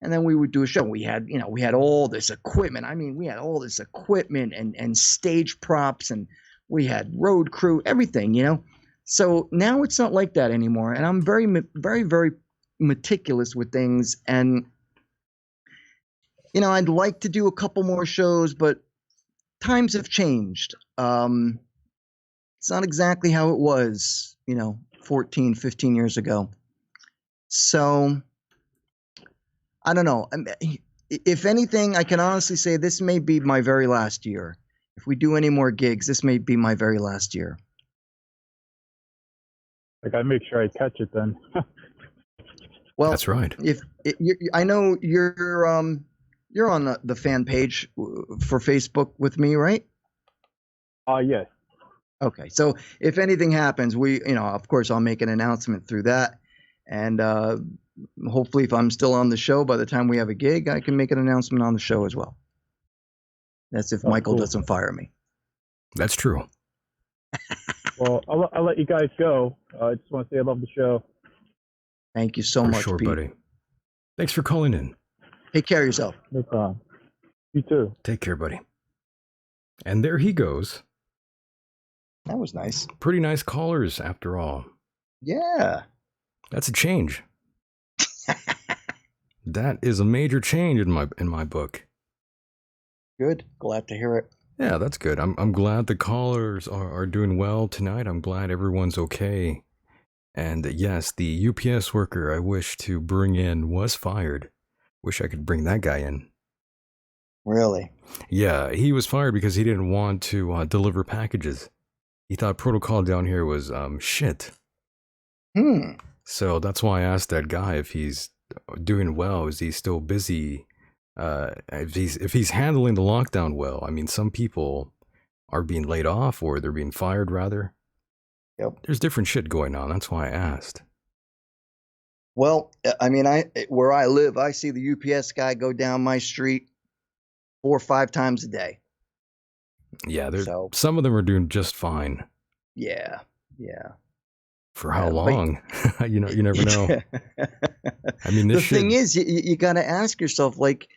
And then we would do a show. We had all this equipment. I mean, we had all this equipment and stage props, and we had road crew, everything, So now it's not like that anymore, and I'm very, very, very meticulous with things. And I'd like to do a couple more shows, but times have changed. It's not exactly how it was, 14, 15 years ago. So I don't know. If anything, I can honestly say this may be my very last year. If we do any more gigs, this may be my very last year. I gotta make sure I catch it then. Well, that's right. I know you're on the fan page for Facebook with me, right? Yes. Okay. So if anything happens, of course, I'll make an announcement through that, and hopefully, if I'm still on the show by the time we have a gig, I can make an announcement on the show as well. That's if Michael doesn't fire me. That's true. Well, I'll let you guys go. I just want to say I love the show. Thank you so For much, sure, Pete. buddy. Thanks for calling in. Take care of yourself. No problem. You too. Take care, buddy. And there he goes. That was nice. Pretty nice callers, after all. Yeah. That's a change. That is a major change in my book. Good. Glad to hear it. Yeah, that's good. I'm glad the callers are doing well tonight. I'm glad everyone's okay. And yes, the UPS worker I wish to bring in was fired. Wish I could bring that guy in. Really? Yeah, he was fired because he didn't want to deliver packages. He thought protocol down here was shit. So that's why I asked that guy if he's doing well. Is he still busy? If he's handling the lockdown well. I mean, some people are being laid off or they're being fired rather. Yep. There's different shit going on. That's why I asked. Well, I mean, where I live, I see the UPS guy go down my street 4 or 5 times a day. Yeah, some of them are doing just fine. Yeah. For how long? You never know. I mean, the thing is, you got to ask yourself, like,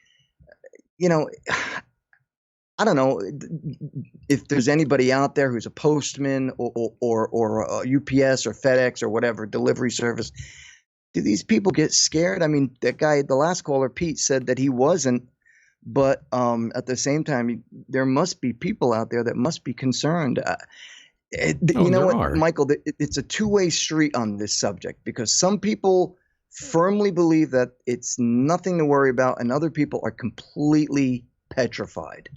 I don't know if there's anybody out there who's a postman or a UPS or FedEx or whatever delivery service. Do these people get scared? I mean, that guy, the last caller, Pete, said that he wasn't, but at the same time, there must be people out there that must be concerned. You know what, Michael? It's a two-way street on this subject because some people firmly believe that it's nothing to worry about, and other people are completely petrified.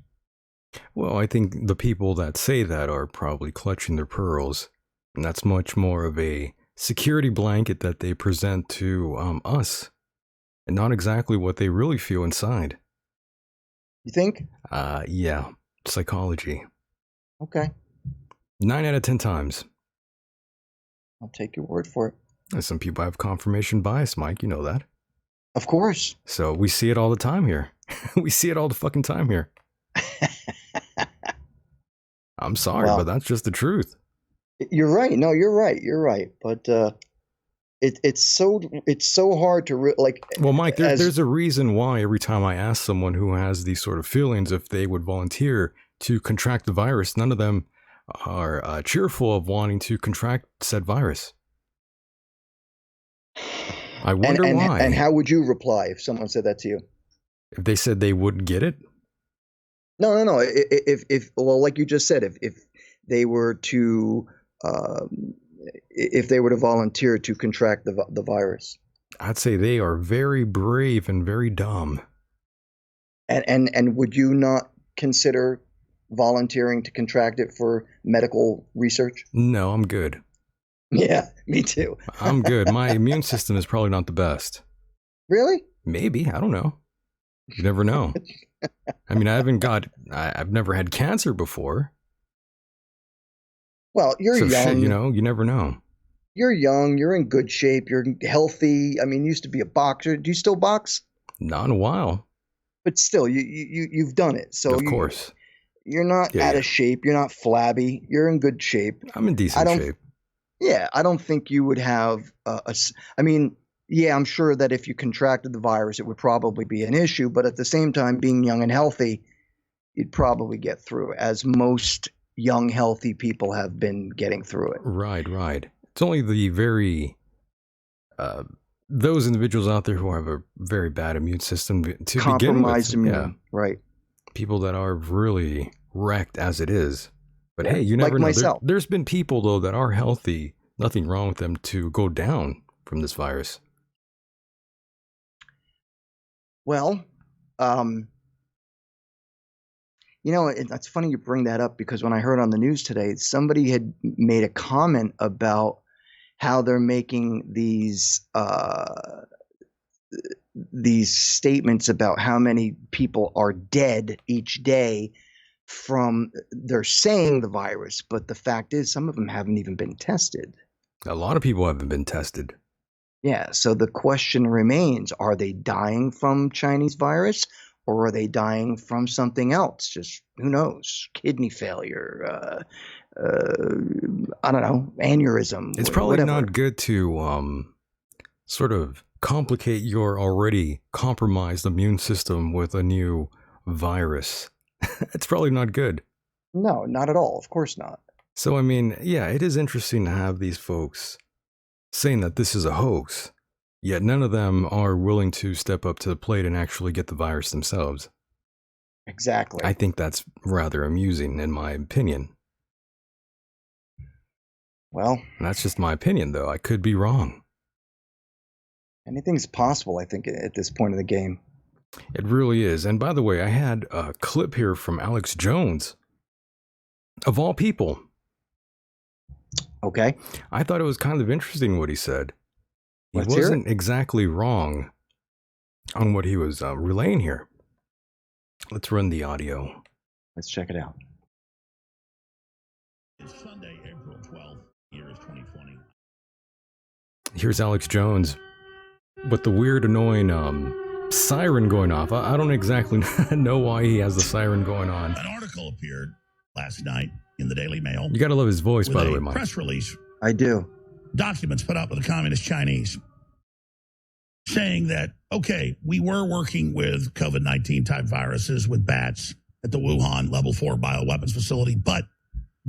Well, I think the people that say that are probably clutching their pearls, and that's much more of a security blanket that they present to us, and not exactly what they really feel inside. You think? Yeah, psychology. Okay. 9 out of 10 times. I'll take your word for it. And some people have confirmation bias, Mike. You know that. Of course. So we see it all the time here. We see it all the fucking time here. I'm sorry, but that's just the truth. You're right. No, you're right. You're right. But it's so hard to like. Well, Mike, there's a reason why every time I ask someone who has these sort of feelings if they would volunteer to contract the virus, none of them are cheerful of wanting to contract said virus. I wonder why. And how would you reply if someone said that to you? If they said they wouldn't get it? No. If well, like you just said, if they were to volunteer to contract the virus, I'd say they are very brave and very dumb. And would you not consider volunteering to contract it for medical research? No, I'm good. Yeah, me too. I'm good. My immune system is probably not the best. Really? Maybe. I don't know. You never know. I mean, I've never had cancer before. Well, you're young. Shit, you never know. You're young. You're in good shape. You're healthy. I mean, you used to be a boxer. Do you still box? Not in a while. But still, you've done it. So of course. You're not out of shape. You're not flabby. You're in good shape. I'm in decent shape. Yeah, I don't think you would have I mean, yeah, I'm sure that if you contracted the virus, it would probably be an issue. But at the same time, being young and healthy, you'd probably get through it, as most young, healthy people have been getting through it. Right. It's only the very those individuals out there who have a very bad immune system to compromised begin with. immune, right? People that are really wrecked as it is. But hey, you never know. There's been people, though, that are healthy, nothing wrong with them, to go down from this virus. Well, it's funny you bring that up because when I heard on the news today, somebody had made a comment about how they're making these statements about how many people are dead each day from they're saying the virus, but the fact is some of them haven't even been tested. A lot of people haven't been tested. Yeah, so the question remains, are they dying from Chinese virus or are they dying from something else? Just who knows? Kidney failure, I don't know, aneurysm. It's probably not good to sort of complicate your already compromised immune system with a new virus. It's probably not good. No, not at all. Of course not. So, I mean, yeah, it is interesting to have these folks saying that this is a hoax, yet none of them are willing to step up to the plate and actually get the virus themselves. Exactly. I think that's rather amusing, in my opinion. Well, That's just my opinion, though. I could be wrong. anything's possible, I think, at this point in the game. It really is. And by the way, I had a clip here from Alex Jones. Of all people, Okay. I thought it was kind of interesting what he said. He Let's hear wasn't exactly wrong on what he was relaying here. Let's run the audio. Let's check it out. It's Sunday, April 12th, year is 2020. Here's Alex Jones with the weird, annoying siren going off. I don't exactly know why he has the siren going on. An article appeared last night in the Daily Mail. You gotta love his voice, with by the a way, Mike. press release, I do. documents put out by the Communist Chinese, saying that, okay, we were working with COVID-19 type viruses with bats at the Wuhan Level 4 bioweapons facility, but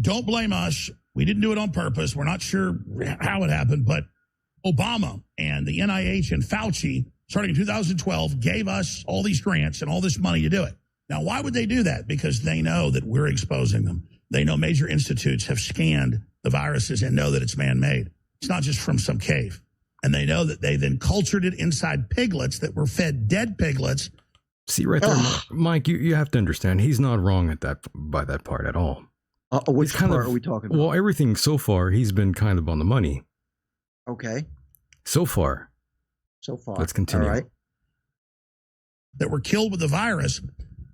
don't blame us. We didn't do it on purpose. We're not sure how it happened, but Obama and the NIH and Fauci, starting in 2012, gave us all these grants and all this money to do it. Now, why would they do that? Because they know that we're exposing them. They know major institutes have scanned the viruses and know that it's man-made. It's not just from some cave. And they know that they then cultured it inside piglets that were fed dead piglets. See right there, Mike, you have to understand, he's not wrong at that by that part at all. Which He's kind part of- are we talking about? Well, everything so far, he's been kind of on the money. Okay. So far. So far. Let's continue. All right. That were killed with the virus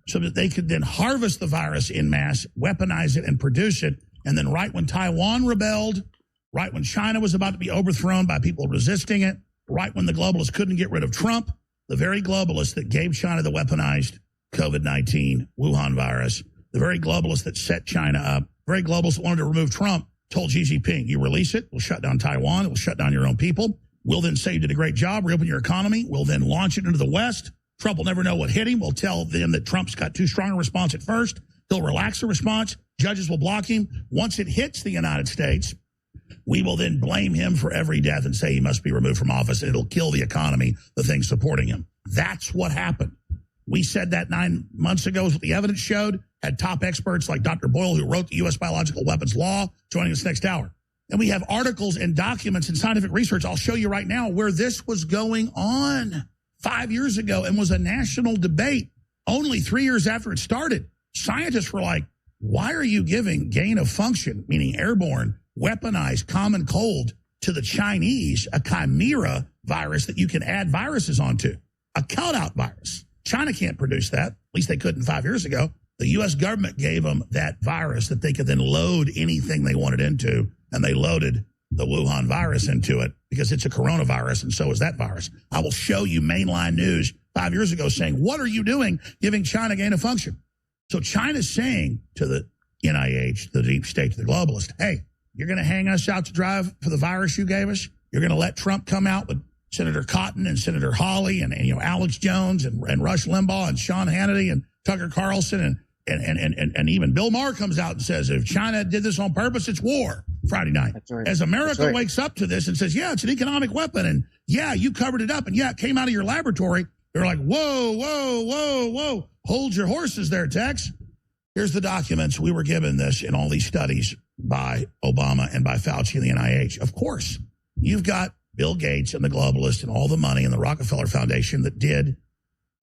so that they could then harvest the virus in mass, weaponize it, and produce it. And then right when Taiwan rebelled, right when China was about to be overthrown by people resisting it, right when the globalists couldn't get rid of Trump, the very globalists that gave China the weaponized COVID-19 Wuhan virus, the very globalists that set China up, very globalists that wanted to remove Trump, told Xi Jinping, you release it, we'll shut down Taiwan, it will shut down your own people. We'll then say you did a great job, reopen your economy. We'll then launch it into the West. Trump will never know what hit him. We'll tell them that Trump's got too strong a response at first. He'll relax the response. Judges will block him. Once it hits the United States, we will then blame him for every death and say he must be removed from office. It'll kill the economy, the thing supporting him. That's what happened. We said that 9 months ago is what the evidence showed. Had top experts like Dr. Boyle, who wrote the U.S. biological weapons law, joining us next hour. And we have articles and documents and scientific research, I'll show you right now, where this was going on 5 years ago and was a national debate. Only 3 years after it started, scientists were like, why are you giving gain of function, meaning airborne, weaponized common cold, to the Chinese, a chimera virus that you can add viruses onto, a cutout virus? China can't produce that. At least they couldn't 5 years ago. The U.S. government gave them that virus that they could then load anything they wanted into, and they loaded the Wuhan virus into it because it's a coronavirus, and so is that virus. I will show you mainline news 5 years ago saying, what are you doing giving China gain of function? So China's saying to the NIH, the deep state, to the globalist, hey, you're going to hang us out to dry for the virus you gave us? You're going to let Trump come out with Senator Cotton and Senator Hawley and Alex Jones and Rush Limbaugh and Sean Hannity and Tucker Carlson and even Bill Maher comes out and says, if China did this on purpose, it's war Friday night. That's right. As America That's right. wakes up to this and says, yeah, it's an economic weapon. And yeah, you covered it up. And yeah, it came out of your laboratory. They're like, whoa, whoa, whoa, whoa. Hold your horses there, Tex. Here's the documents. We were given this in all these studies by Obama and by Fauci and the NIH. Of course, you've got Bill Gates and the globalists and all the money and the Rockefeller Foundation that did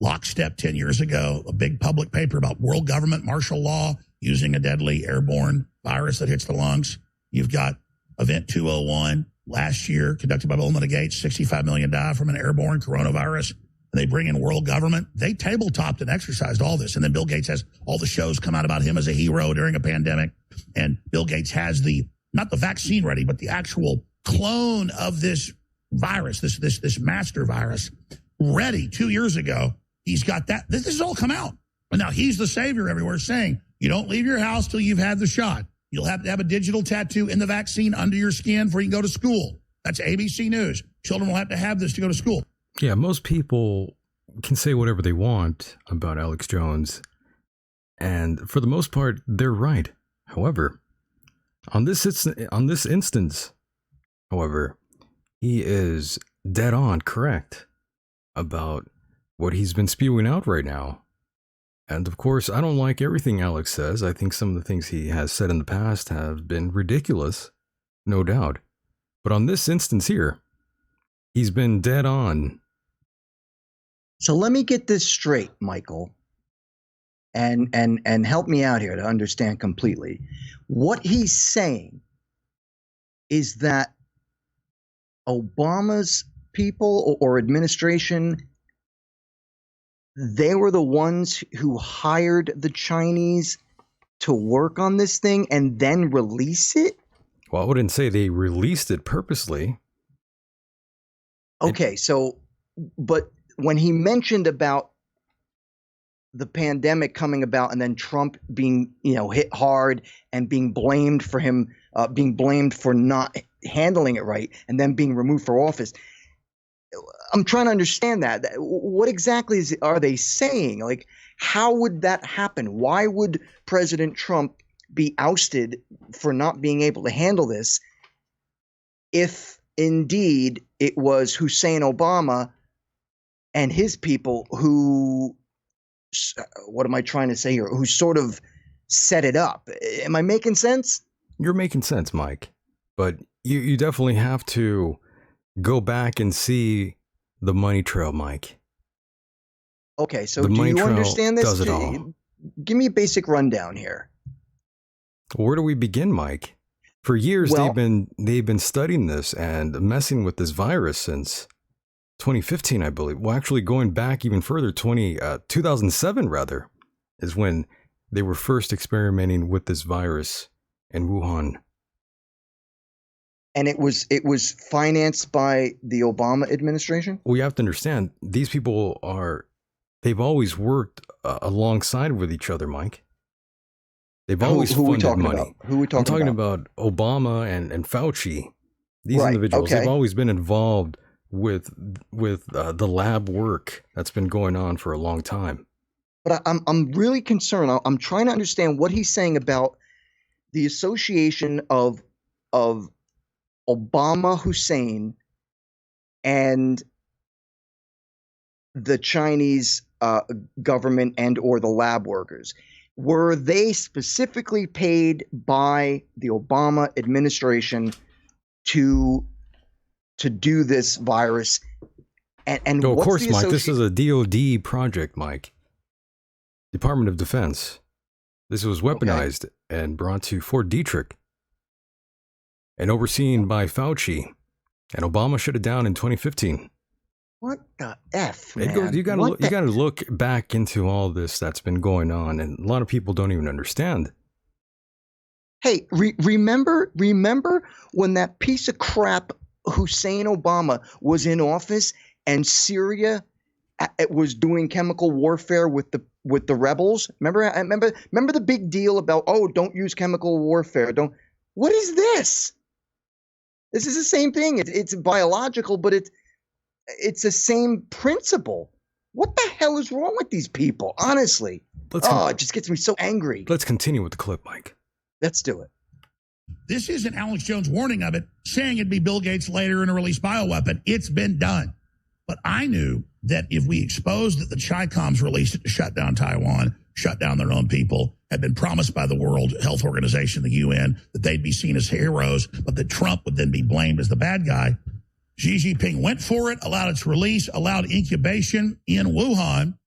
lockstep 10 years ago, a big public paper about world government martial law using a deadly airborne virus that hits the lungs. You've got Event 201 last year conducted by Bill and Melinda Gates, 65 million died from an airborne coronavirus. And they bring in world government. They tabletopped and exercised all this. And then Bill Gates has all the shows come out about him as a hero during a pandemic. And Bill Gates has not the vaccine ready, but the actual clone of this virus, this master virus ready 2 years ago. He's got that. This has all come out. And now he's the savior everywhere saying, you don't leave your house till you've had the shot. You'll have to have a digital tattoo in the vaccine under your skin before you can go to school. That's ABC News. Children will have to have this to go to school. Yeah, most people can say whatever they want about Alex Jones, and for the most part, they're right. However, on this instance, however, he is dead on correct about what he's been spewing out right now. And of course, I don't like everything Alex says. I think some of the things he has said in the past have been ridiculous, no doubt. But on this instance here, he's been dead on. So let me get this straight, Michael, and help me out here to understand completely. What he's saying is that Obama's people or administration, they were the ones who hired the Chinese to work on this thing and then release it? Well, I wouldn't say they released it purposely. Okay, so, but when he mentioned about the pandemic coming about and then Trump being, hit hard and being blamed for not handling it right and then being removed for office, I'm trying to understand that. What exactly are they saying? Like, how would that happen? Why would President Trump be ousted for not being able to handle this if indeed it was Hussein Obama and his people who, what am I trying to say here, who sort of set it up? Am I making sense? You're making sense, Mike. But you definitely have to go back and see the money trail, Mike. Okay, so the do money you trail understand this? does it all. Give me a basic rundown here. Where do we begin, Mike? For years, they've been studying this and messing with this virus since 2015, I believe. Well, actually, going back even further, 2007 rather, is when they were first experimenting with this virus in Wuhan. And it was financed by the Obama administration? Well, you have to understand, these people they've always worked alongside with each other, Mike. They've always funded money. About? Who are we talking about? I'm talking about Obama and Fauci. These individuals, okay. They've always been involved with the lab work that's been going on for a long time. But I'm really concerned. I'm trying to understand what he's saying about the association of Obama Hussein and the Chinese government and or the lab workers. Were they specifically paid by the Obama administration to do this virus? And no, of what's course, the Mike. This is a DoD project, Mike. Department of Defense. This was weaponized and brought to Fort Detrick and overseen by Fauci. And Obama shut it down in 2015. What the F, man? You gotta look back into all this that's been going on, and a lot of people don't even understand. Hey, remember when that piece of crap Hussein Obama was in office and Syria was doing chemical warfare with the rebels? Remember the big deal about, don't use chemical warfare. What is this? This is the same thing. It's biological, but it's the same principle. What the hell is wrong with these people? Honestly. It just gets me so angry. Let's continue with the clip, Mike. Let's do it. This isn't Alex Jones warning of it, saying it'd be Bill Gates later in a release bioweapon. It's been done. But I knew that if we exposed that the Chi-Coms released it to shut down Taiwan, shut down their own people, had been promised by the World Health Organization, the UN, that they'd be seen as heroes, but that Trump would then be blamed as the bad guy. Xi Jinping went for it, allowed its release, allowed incubation in Wuhan,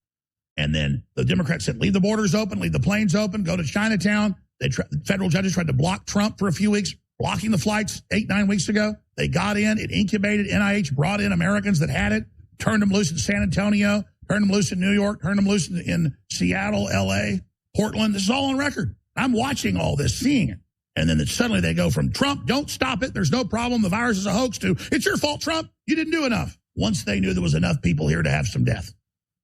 and then the Democrats said, leave the borders open, leave the planes open, go to Chinatown. Federal judges tried to block Trump for a few weeks, blocking the flights 8-9 weeks ago. They got in, it incubated, NIH brought in Americans that had it, turned them loose in San Antonio, turned them loose in New York, turned them loose in Seattle, LA, Portland. This is all on record. I'm watching all this, seeing it. And then suddenly they go from Trump, don't stop it, there's no problem, the virus is a hoax, to it's your fault, Trump, you didn't do enough. Once they knew there was enough people here to have some death.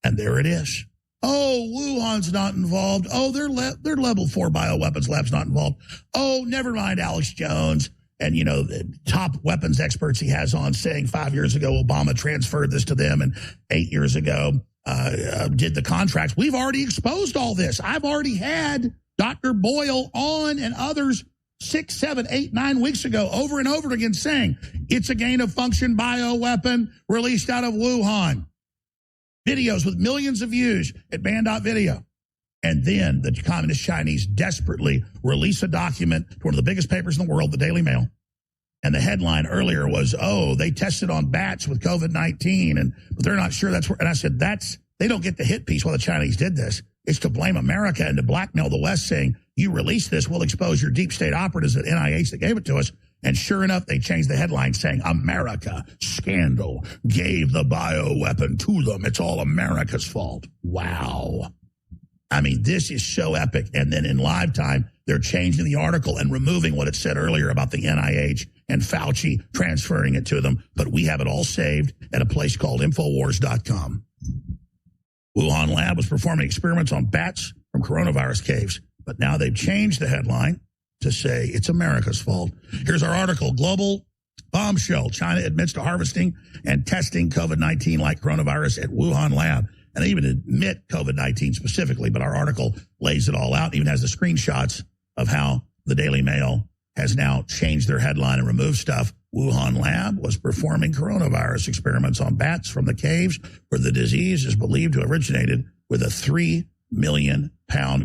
And there it is. Oh, Wuhan's not involved. Oh, their level 4 bioweapons lab's not involved. Oh, never mind Alex Jones. And, you know, the top weapons experts he has on saying 5 years ago, Obama transferred this to them, and 8 years ago did the contracts. We've already exposed all this. I've already had Dr. Boyle on and others 6, 7, 8, 9 weeks ago over and over again saying it's a gain-of-function bioweapon released out of Wuhan. Videos with millions of views at Band.video. And then the communist Chinese desperately release a document to one of the biggest papers in the world, the Daily Mail. And the headline earlier was, oh, they tested on bats with COVID-19, but they're not sure that's where. And I said, they don't get the hit piece while the Chinese did this. It's to blame America and to blackmail the West, saying, you release this, we'll expose your deep state operatives at NIH that gave it to us. And sure enough, they changed the headline saying, America, scandal, gave the bioweapon to them. It's all America's fault. Wow. I mean, this is so epic. And then in live time, they're changing the article and removing what it said earlier about the NIH and Fauci, transferring it to them. But we have it all saved at a place called Infowars.com. Wuhan lab was performing experiments on bats from coronavirus caves. But now they've changed the headline to say it's America's fault. Here's our article, Global Bombshell. China admits to harvesting and testing COVID-19 like coronavirus at Wuhan lab. And they even admit COVID-19 specifically, but our article lays it all out, even has the screenshots of how the Daily Mail has now changed their headline and removed stuff. Wuhan lab was performing coronavirus experiments on bats from the caves where the disease is believed to have originated, with a £3 million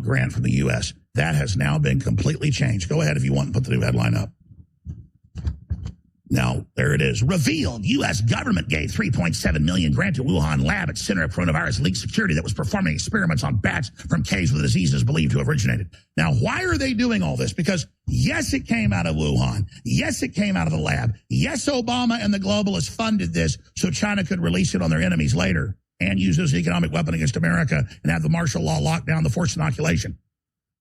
grant from the U.S. That has now been completely changed. Go ahead if you want and put the new headline up. Now, there it is. Revealed, U.S. government gave $3.7 million grant to Wuhan lab at Center of Coronavirus Leak Security that was performing experiments on bats from caves where the disease is believed to have originated. Now, why are they doing all this? Because, yes, it came out of Wuhan. Yes, it came out of the lab. Yes, Obama and the globalists funded this so China could release it on their enemies later and use it as an economic weapon against America and have the martial law lock down the forced inoculation.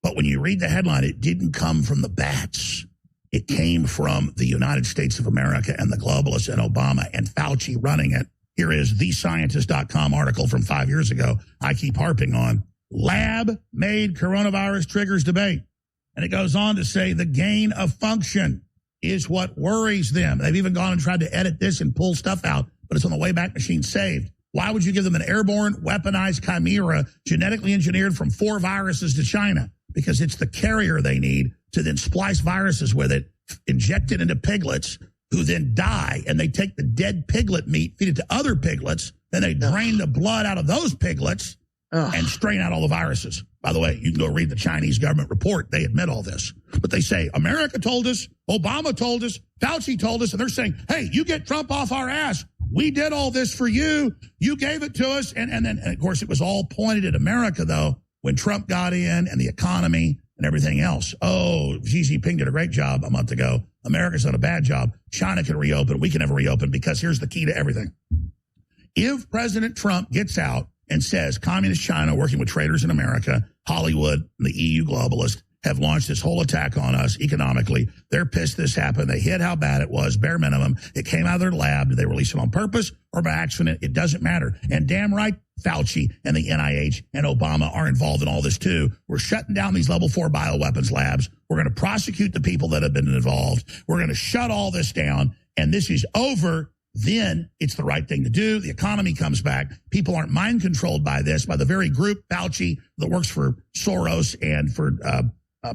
But when you read the headline, it didn't come from the bats. It came from the United States of America and the globalists and Obama and Fauci running it. Here is thescientist.com article from 5 years ago. I keep harping on. Lab-made coronavirus triggers debate. And it goes on to say the gain of function is what worries them. They've even gone and tried to edit this and pull stuff out, but it's on the Wayback Machine saved. Why would you give them an airborne, weaponized chimera genetically engineered from 4 viruses to China? Because it's the carrier they need to then splice viruses with it, inject it into piglets who then die, and they take the dead piglet meat, feed it to other piglets, then they drain the blood out of those piglets and strain out all the viruses. By the way, you can go read the Chinese government report. They admit all this. But they say, America told us, Obama told us, Fauci told us, and they're saying, hey, you get Trump off our ass. We did all this for you. You gave it to us. And then, of course, it was all pointed at America, though, when Trump got in and the economy and everything else. Oh, Xi Jinping did a great job a month ago. America's done a bad job. China can reopen. We can never reopen, because here's the key to everything. If President Trump gets out and says Communist China, working with traitors in America, Hollywood, and the EU globalists, have launched this whole attack on us economically. They're pissed this happened. They hid how bad it was, bare minimum. It came out of their lab. Did they release it on purpose or by accident? It doesn't matter. And damn right, Fauci and the NIH and Obama are involved in all this too. We're shutting down these level 4 bioweapons labs. We're going to prosecute the people that have been involved. We're going to shut all this down. And this is over. Then it's the right thing to do. The economy comes back. People aren't mind controlled by this, by the very group, Fauci, that works for Soros and for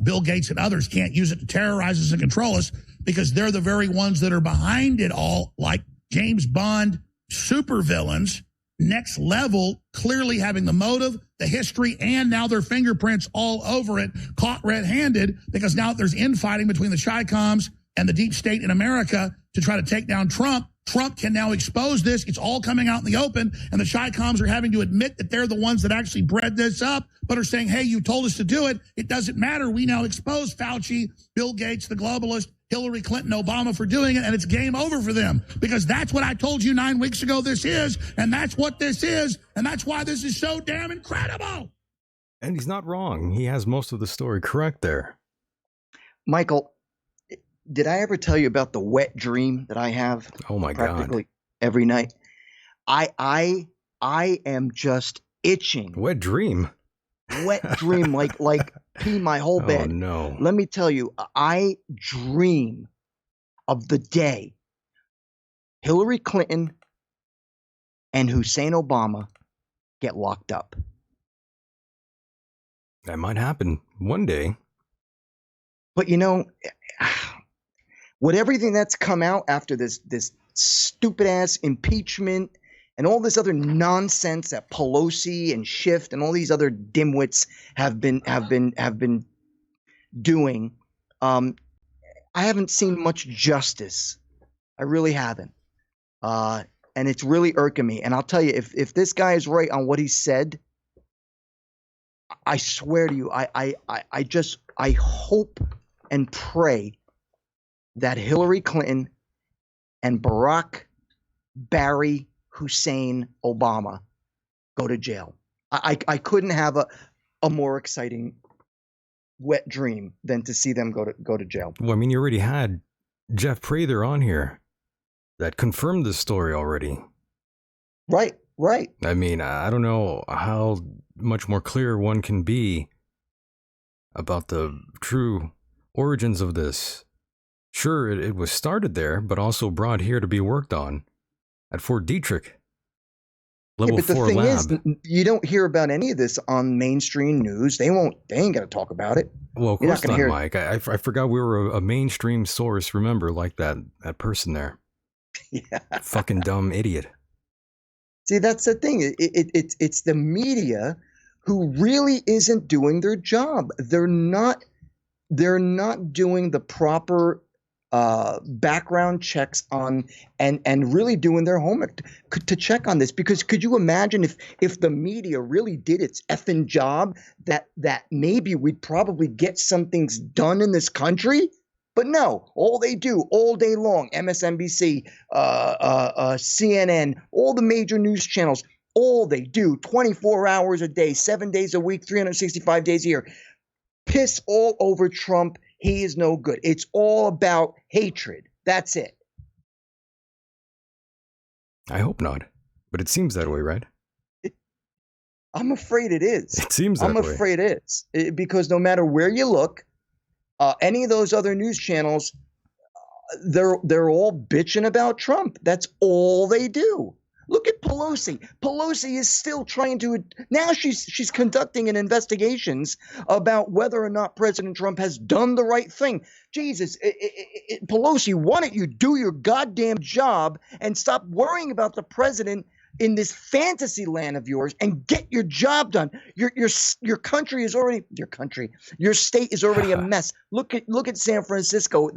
Bill Gates and others, can't use it to terrorize us and control us, because they're the very ones that are behind it all, like James Bond supervillains, next level, clearly having the motive, the history, and now their fingerprints all over it, caught red-handed, because now there's infighting between the Chi-Coms and the deep state in America to try to take down Trump. Trump can now expose this. It's all coming out in the open, and the Chi-Coms are having to admit that they're the ones that actually bred this up, but are saying, hey, you told us to do it. It doesn't matter. We now expose Fauci, Bill Gates, the globalist, Hillary Clinton, Obama for doing it, and it's game over for them, because that's what I told you 9 weeks ago this is, and that's what this is, and that's why this is so damn incredible. And he's not wrong. He has most of the story correct there. Michael, did I ever tell you about the wet dream that I have? Oh my practically God. every night? I am just itching. Wet dream. Wet dream, like pee my whole bed. Oh no. Let me tell you, I dream of the day Hillary Clinton and Hussein Obama get locked up. That might happen one day. But you know, with everything that's come out after this stupid ass impeachment and all this other nonsense that Pelosi and Schiff and all these other dimwits have been doing, I haven't seen much justice. I really haven't. And it's really irking me. And I'll tell you, if this guy is right on what he said, I swear to you, I hope and pray that Hillary Clinton and Barack Barry Hussein Obama go to jail. I couldn't have a more exciting wet dream than to see them go to jail. Well, I mean, you already had Jeff Prather on here that confirmed this story already. Right. I mean, I don't know how much more clear one can be about the true origins of this. Sure, it was started there, but also brought here to be worked on at Fort Detrick. Level 4 thing lab. is, you don't hear about any of this on mainstream news. They ain't going to talk about it. Well, of course not, Mike. I forgot we were a mainstream source, remember, like that person there. Yeah. Fucking dumb idiot. See, that's the thing. It's the media who really isn't doing their job. They're not doing the proper background checks on and really doing their homework to check on this. Because could you imagine if the media really did its effing job, that maybe we'd probably get some things done in this country? But no, all they do all day long, MSNBC, CNN, all the major news channels, all they do 24 hours a day, 7 days a week, 365 days a year, piss all over Trump. He is no good. It's all about hatred. That's it. I hope not, but it seems that way, right? I'm afraid it is. It seems that way. I'm afraid it is. Because no matter where you look, any of those other news channels, they're all bitching about Trump. That's all they do. Look at Pelosi. Pelosi is still trying to now. She's conducting an investigations about whether or not President Trump has done the right thing. Jesus, Pelosi, why don't you do your goddamn job and stop worrying about the president in this fantasy land of yours and get your job done? Your country is already your state is already a mess. Look at San Francisco.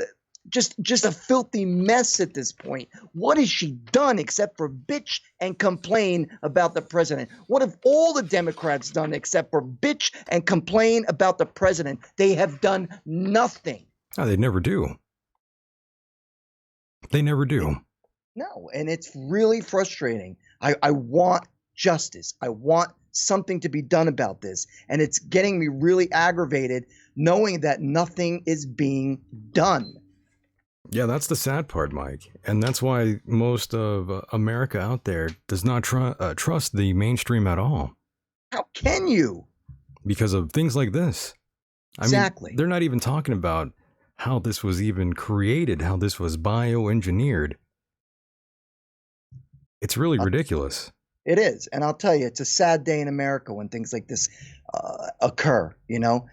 Just a filthy mess at this point. What has she done except for bitch and complain about the president? What have all the Democrats done except for bitch and complain about the president? They have done nothing. Oh, they never do. They never do. No, and it's really frustrating. I want justice. I want something to be done about this. And it's getting me really aggravated knowing that nothing is being done. Yeah, that's the sad part, Mike. And that's why most of America out there does not trust the mainstream at all. How can you? Because of things like this. Exactly. I mean, they're not even talking about how this was even created, how this was bioengineered. It's really ridiculous. It is. And I'll tell you, it's a sad day in America when things like this occur. You know,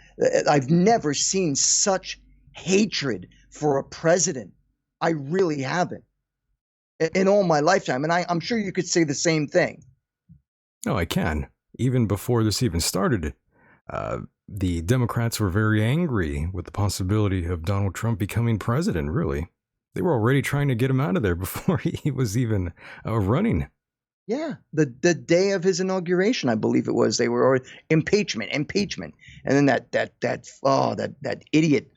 I've never seen such hatred for a president. I really haven't in all my lifetime. And I'm sure you could say the same thing. Oh, I can. Even before this even started, the Democrats were very angry with the possibility of Donald Trump becoming president, really. They were already trying to get him out of there before he was even running. Yeah, the day of his inauguration, I believe it was, they were already impeachment, and then that idiot,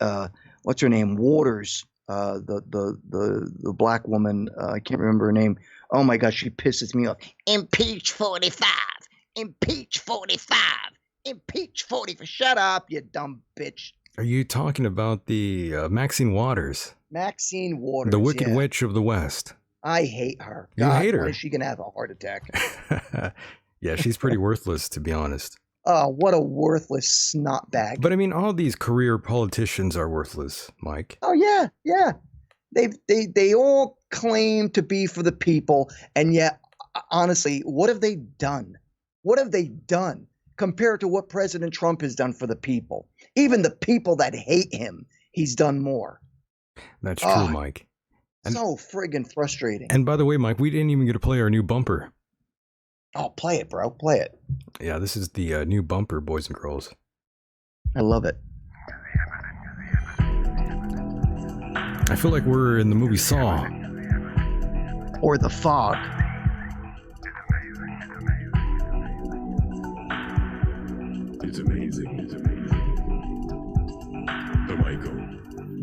what's her name, Waters, the black woman, I can't remember her name. Oh my gosh, she pisses me off. Impeach 45, impeach 45, impeach 45. Shut up, you dumb bitch. Are you talking about the Maxine Waters? Maxine Waters, the Wicked Witch of the West. I hate her. You hate her? When is she gonna have a heart attack? Yeah, she's pretty worthless, to be honest. Oh, what a worthless snot bag. But I mean, all these career politicians are worthless, Mike. Oh, yeah. They all claim to be for the people, and yet, honestly, what have they done? What have they done compared to what President Trump has done for the people? Even the people that hate him, he's done more. That's true, Mike. So friggin' frustrating. And by the way, Mike, we didn't even get to play our new bumper. Oh, play it, bro. Play it. Yeah, this is the new bumper, boys and girls. I love it. I feel like we're in the movie Saw. Or The Fog. It's amazing. It's amazing. The Michael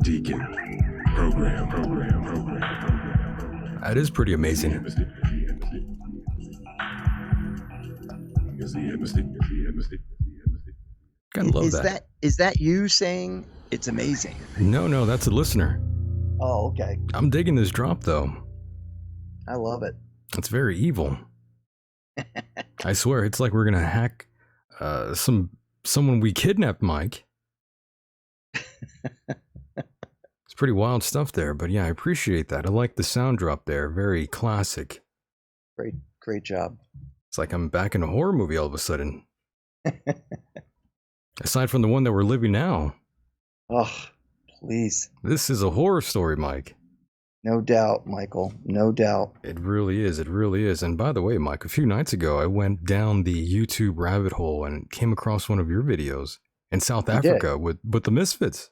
Decon program. That is pretty amazing. Gotta love that. Is that you saying it's amazing? No, that's a listener. Oh, okay. I'm digging this drop, though. I love it. It's very evil. I swear, it's like we're gonna hack someone we kidnapped, Mike. It's pretty wild stuff there, but yeah, I appreciate that. I like the sound drop there. Very classic. Great job. It's like I'm back in a horror movie all of a sudden. Aside from the one that we're living now. Oh, please. This is a horror story, Mike. No doubt, Michael. No doubt. It really is. It really is. And by the way, Mike, a few nights ago, I went down the YouTube rabbit hole and came across one of your videos in South Africa with the Misfits.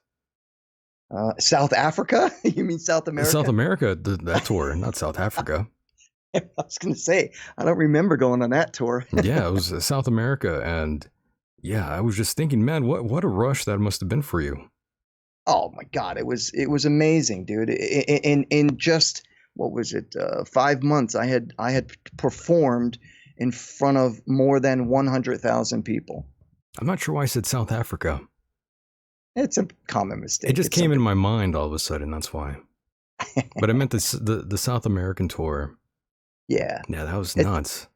South Africa? You mean South America? South America, that tour, not South Africa. I was going to say, I don't remember going on that tour. Yeah, it was South America. And yeah, I was just thinking, man, what a rush that must have been for you. Oh my God, it was amazing, dude. In just, what was it, 5 months, I had performed in front of more than 100,000 people. I'm not sure why I said South Africa. It's a common mistake. It just came in my mind all of a sudden, that's why. But I meant the South American tour. Yeah. Yeah, that was nuts.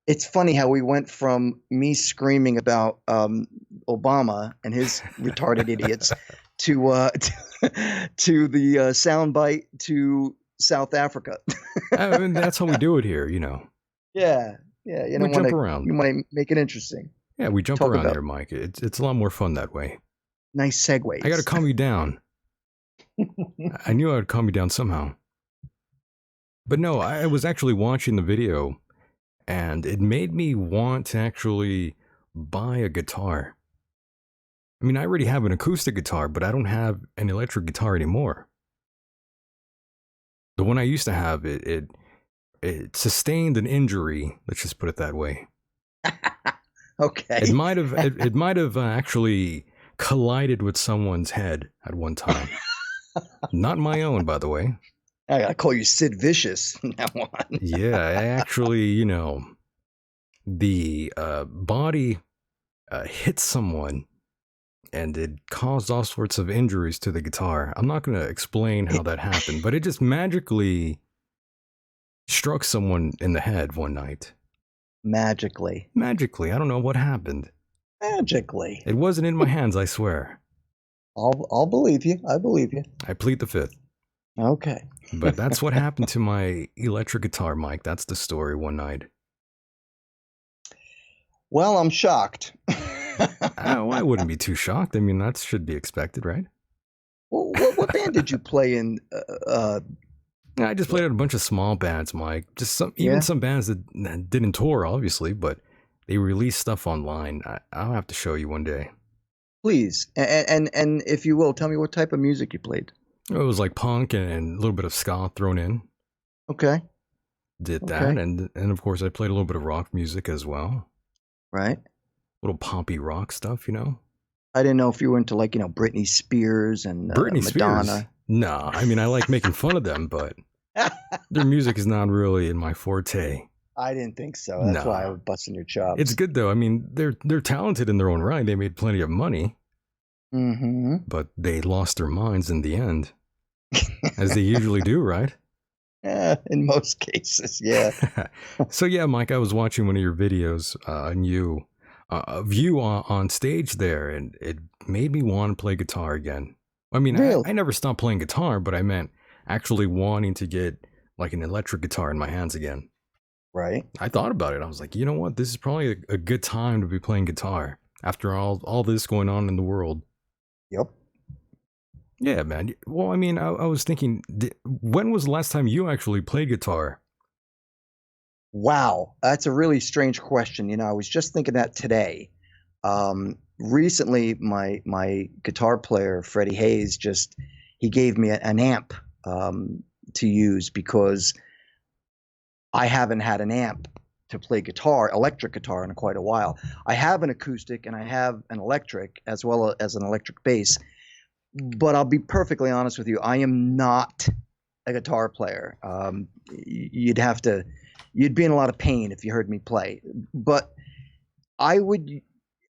It's funny how we went from me screaming about Obama and his retarded idiots to the soundbite to South Africa. I mean, that's how we do it here, you know. Yeah. You we jump around. You might make it interesting. Yeah, we jump around here, Mike. It's a lot more fun that way. Nice segues. I got to calm you down. I knew I would calm you down somehow. But no, I was actually watching the video, and it made me want to actually buy a guitar. I mean, I already have an acoustic guitar, but I don't have an electric guitar anymore. The one I used to have, it sustained an injury. Let's just put it that way. Okay. It might have actually collided with someone's head at one time. Not my own, by the way. I gotta call you Sid Vicious from now on. Yeah, I actually, the body hit someone, and it caused all sorts of injuries to the guitar. I'm not going to explain how that happened, but it just magically struck someone in the head one night. Magically. I don't know what happened. Magically. It wasn't in my hands, I swear. I'll believe you. I believe you. I plead the fifth. Okay. But that's what happened to my electric guitar, Mike. That's the story one night. Well, I'm shocked. Oh, I wouldn't be too shocked. I mean, that should be expected, right? Well, what band did you play in? I just played in a bunch of small bands, Mike. Just some bands that didn't tour, obviously, but they released stuff online. I'll have to show you one day. Please, and if you will, tell me what type of music you played. It was like punk and a little bit of ska thrown in. Okay. Did that, and of course I played a little bit of rock music as well. Right. Little poppy rock stuff, I didn't know if you were into Britney Spears and Britney Madonna. Spears. No, I mean I like making fun of them, but their music is not really in my forte. I didn't think so. That's why I was busting your chops. It's good though. I mean, they're talented in their own right. They made plenty of money. Mm-hmm. But they lost their minds in the end, as they usually do, right? In most cases, yeah. So yeah, Mike, I was watching one of your videos on you, of you on stage there, and it made me want to play guitar again. I mean, really? I never stopped playing guitar, but I meant actually wanting to get like an electric guitar in my hands again. Right. I thought about it. I was like, you know what? This is probably a good time to be playing guitar after all this going on in the world. Yep. Yeah, man. Well, I mean, I was thinking, when was the last time you actually played guitar? Wow, that's a really strange question. I was just thinking that today. Recently, my guitar player Freddie Hayes he gave me an amp to use because I haven't had an amp to play guitar, electric guitar, in quite a while. I have an acoustic and I have an electric as well as an electric bass. But I'll be perfectly honest with you, I am not a guitar player. You'd be in a lot of pain if you heard me play. But I would,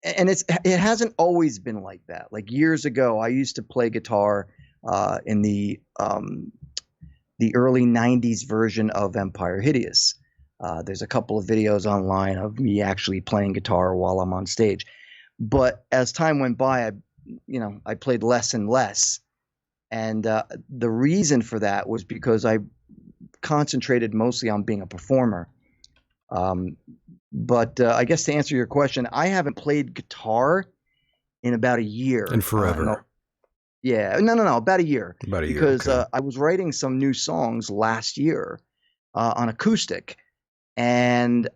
and it hasn't always been like that. Like years ago, I used to play guitar in the early '90s version of Empire Hideous. There's a couple of videos online of me actually playing guitar while I'm on stage. But as time went by, I played less and less. And the reason for that was because I concentrated mostly on being a performer. But I guess to answer your question, I haven't played guitar in about a year. And forever. Yeah, no, about a year. About a year, because okay. I was writing some new songs last year on acoustic, and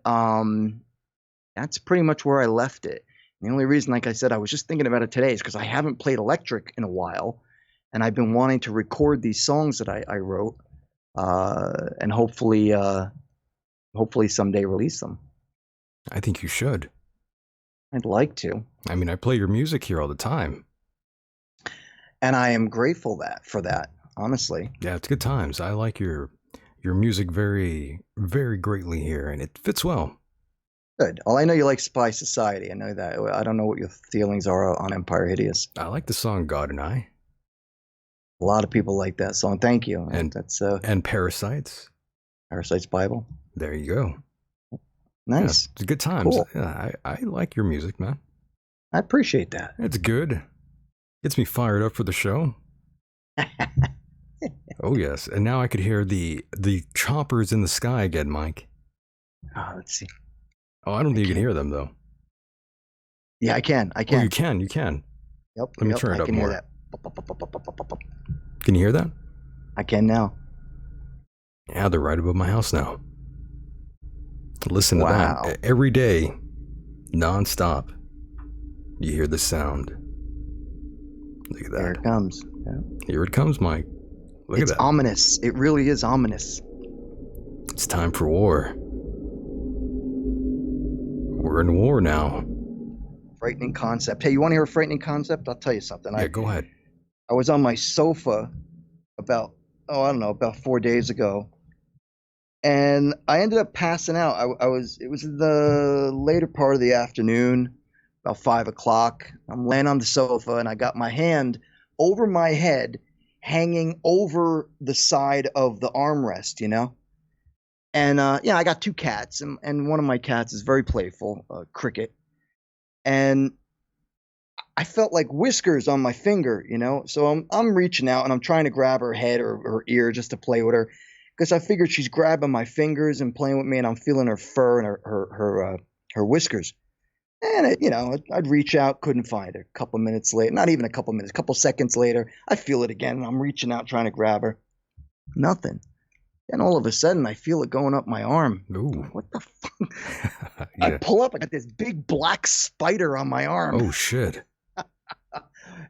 that's pretty much where I left it. And the only reason, like I said, I was just thinking about it today is because I haven't played electric in a while, and I've been wanting to record these songs that I wrote, and hopefully someday release them. I think you should. I'd like to. I mean, I play your music here all the time. And I am grateful for that, honestly. Yeah, it's good times. I like your music very, very greatly here, and it fits well. Good. Well, I know you like Spy Society. I know that. I don't know what your feelings are on Empire Hideous. I like the song God and I. A lot of people like that song. Thank you. And Parasites. Parasites Bible. There you go. Nice. Yeah, it's good times. Cool. Yeah, I like your music, man. I appreciate that. It's good. Gets me fired up for the show. Oh yes, and now I could hear the choppers in the sky again, Mike. Let's see. Oh, I don't think you can hear them though. Yeah, I can. Oh, you can. Yep. Let me turn it up more. Hear that. Can you hear that? I can now. Yeah, they're right above my house now. Listen to Wow. that. Every day, non-stop, you hear the sound. Look at that. There it comes. Yeah. Here it comes, Mike. Look It's at that. ominous. It really is ominous. It's time for war. We're in war now. Frightening concept. Hey, you want to hear a frightening concept? I'll tell you something. Yeah, go ahead. I was on my sofa about 4 days ago, and I ended up passing out. It was the later part of the afternoon, about 5 o'clock. I'm laying on the sofa, and I got my hand over my head, hanging over the side of the armrest, And I got 2 cats, and one of my cats is very playful, Cricket, and I felt like whiskers on my finger, So I'm reaching out and I'm trying to grab her head or her ear just to play with her, because I figured she's grabbing my fingers and playing with me, and I'm feeling her fur and her whiskers. And I'd reach out, couldn't find her. A couple minutes later, not even a couple minutes, a couple seconds later, I feel it again, and I'm reaching out trying to grab her. Nothing. Then all of a sudden, I feel it going up my arm. Ooh. What the fuck? Yeah. I pull up, I got this big black spider on my arm. Oh shit.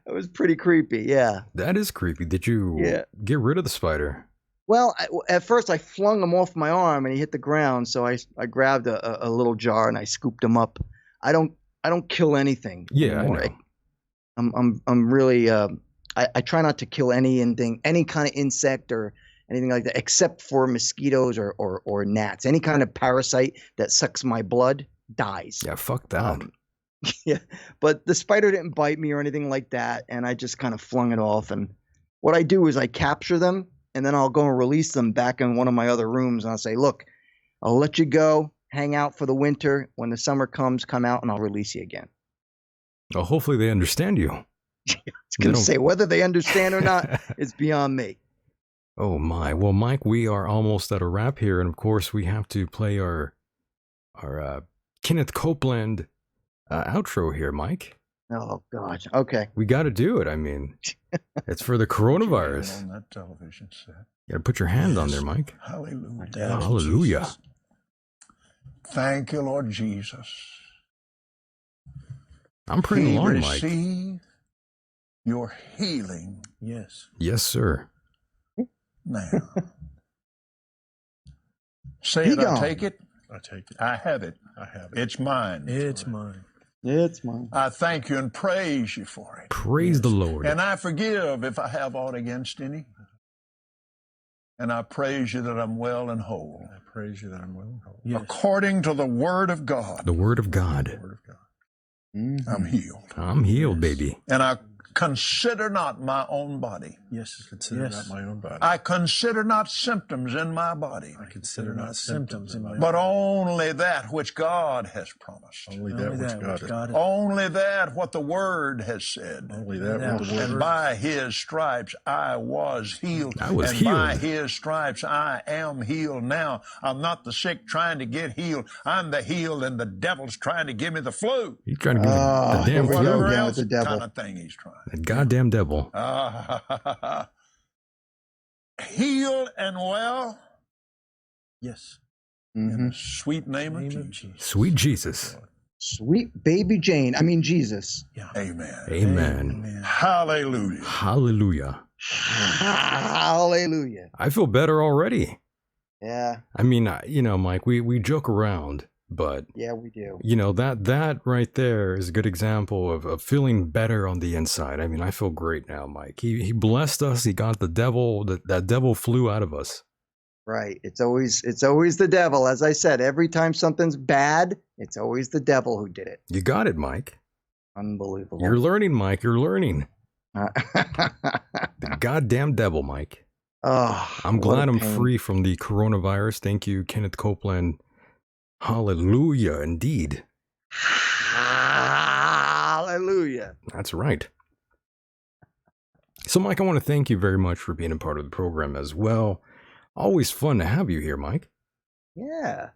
It was pretty creepy, yeah. That is creepy. Did you get rid of the spider? Well, at first I flung him off my arm and he hit the ground, so I grabbed a little jar and I scooped him up. I don't kill anything. Yeah, anymore. I know. I'm really I try not to kill anything, any kind of insect or anything like that, except for mosquitoes or gnats. Any kind of parasite that sucks my blood dies. Yeah, fuck that. Yeah, but the spider didn't bite me or anything like that, and I just kind of flung it off. And what I do is I capture them, and then I'll go and release them back in one of my other rooms, and I'll say, look, I'll let you go, hang out for the winter. When the summer comes, come out, and I'll release you again. Well, hopefully they understand you. I was going to say, whether they understand or not, it's beyond me. Oh my. Well, Mike, we are almost at a wrap here, and of course we have to play our Kenneth Copeland outro here, Mike. Oh God. Okay. We got to do it. I mean, it's for the coronavirus. On that television set. You got to put your hand on Yes. there, Mike. Hallelujah. Hallelujah. Jesus. Thank you, Lord Jesus. I'm pretty He long, Mike. receive your healing. Yes. Yes, sir. Now. Say it, Decon. I take it. I take it. I have it. I have it. It's mine. It's mine. It's mine. I thank you and praise you for it. Praise the Lord. And I forgive if I have aught against any. And I praise you that I'm well and whole. I praise you that I'm well and whole. Yes. According to the word of God. The Word of God. Word of God. Mhm. I'm healed. I'm healed, baby. And I consider not my own body. Yes. Consider not my own body. I consider not symptoms in my body. I consider not symptoms in my But body. only that which God has promised. Only that which God has. Only that what the word has said. Only that what the And word. by his stripes I was healed. I was and healed. by his stripes I am healed now. I'm not the sick trying to get healed. I'm the healed, and the devil's trying to give me the flu. He's trying to give me the Oh, damn here we go flu. Whatever again else with the devil. kind of thing he's trying. That goddamn devil. Healed and well Yes. in Mhm. the sweet name of Name of Jesus. Jesus. Sweet Jesus. Sweet baby Jane. I mean Jesus. Yeah. Amen. Amen. Amen. Hallelujah. Hallelujah. Hallelujah. I feel better already. Yeah. I mean, you know, Mike, we joke around, but Yeah, we do. you know, that right there is a good example of feeling better on the inside. I mean, I feel great now, Mike. He blessed us. He got the devil, that devil flew out of us. Right. It's always the devil. As I said, every time something's bad, it's always the devil who did it. You got it, Mike. Unbelievable. You're learning, Mike. You're learning. The goddamn devil, Mike. Oh, I'm what a glad I'm pain. free from the coronavirus. Thank you, Kenneth Copeland. Hallelujah, indeed. Hallelujah. That's right. So, Mike, I want to thank you very much for being a part of the program as well. Always fun to have you here, Mike. Yeah.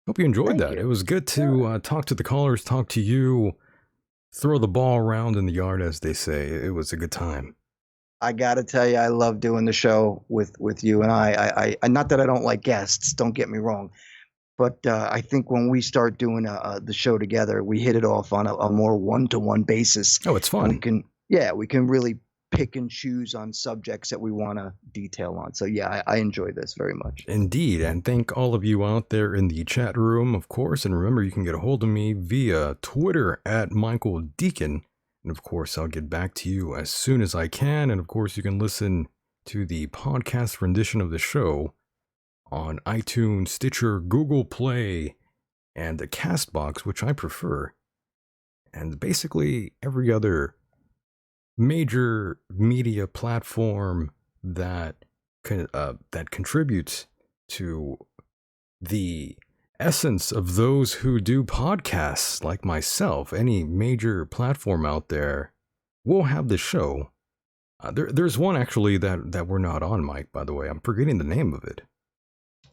Hope you enjoyed Thank that. you. It was good to talk to the callers, talk to you, throw the ball around in the yard, as they say. It was a good time. I got to tell you, I love doing the show with you and I not that I don't like guests, don't get me wrong, but I think when we start doing the show together, we hit it off on a more one-to-one basis. Oh, it's And we fun. we can really pick and choose on subjects that we want to detail on. So yeah, I enjoy this very much. Indeed. And thank all of you out there in the chat room, of course. And remember, you can get a hold of me via Twitter at Michael Decon. And of course, I'll get back to you as soon as I can. And of course, you can listen to the podcast rendition of the show on iTunes, Stitcher, Google Play, and the Castbox, which I prefer. And basically every other major media platform that contributes to the essence of those who do podcasts like myself. Any major platform out there will have the show. There's one actually that we're not on, Mike, by the way. I'm forgetting the name of it.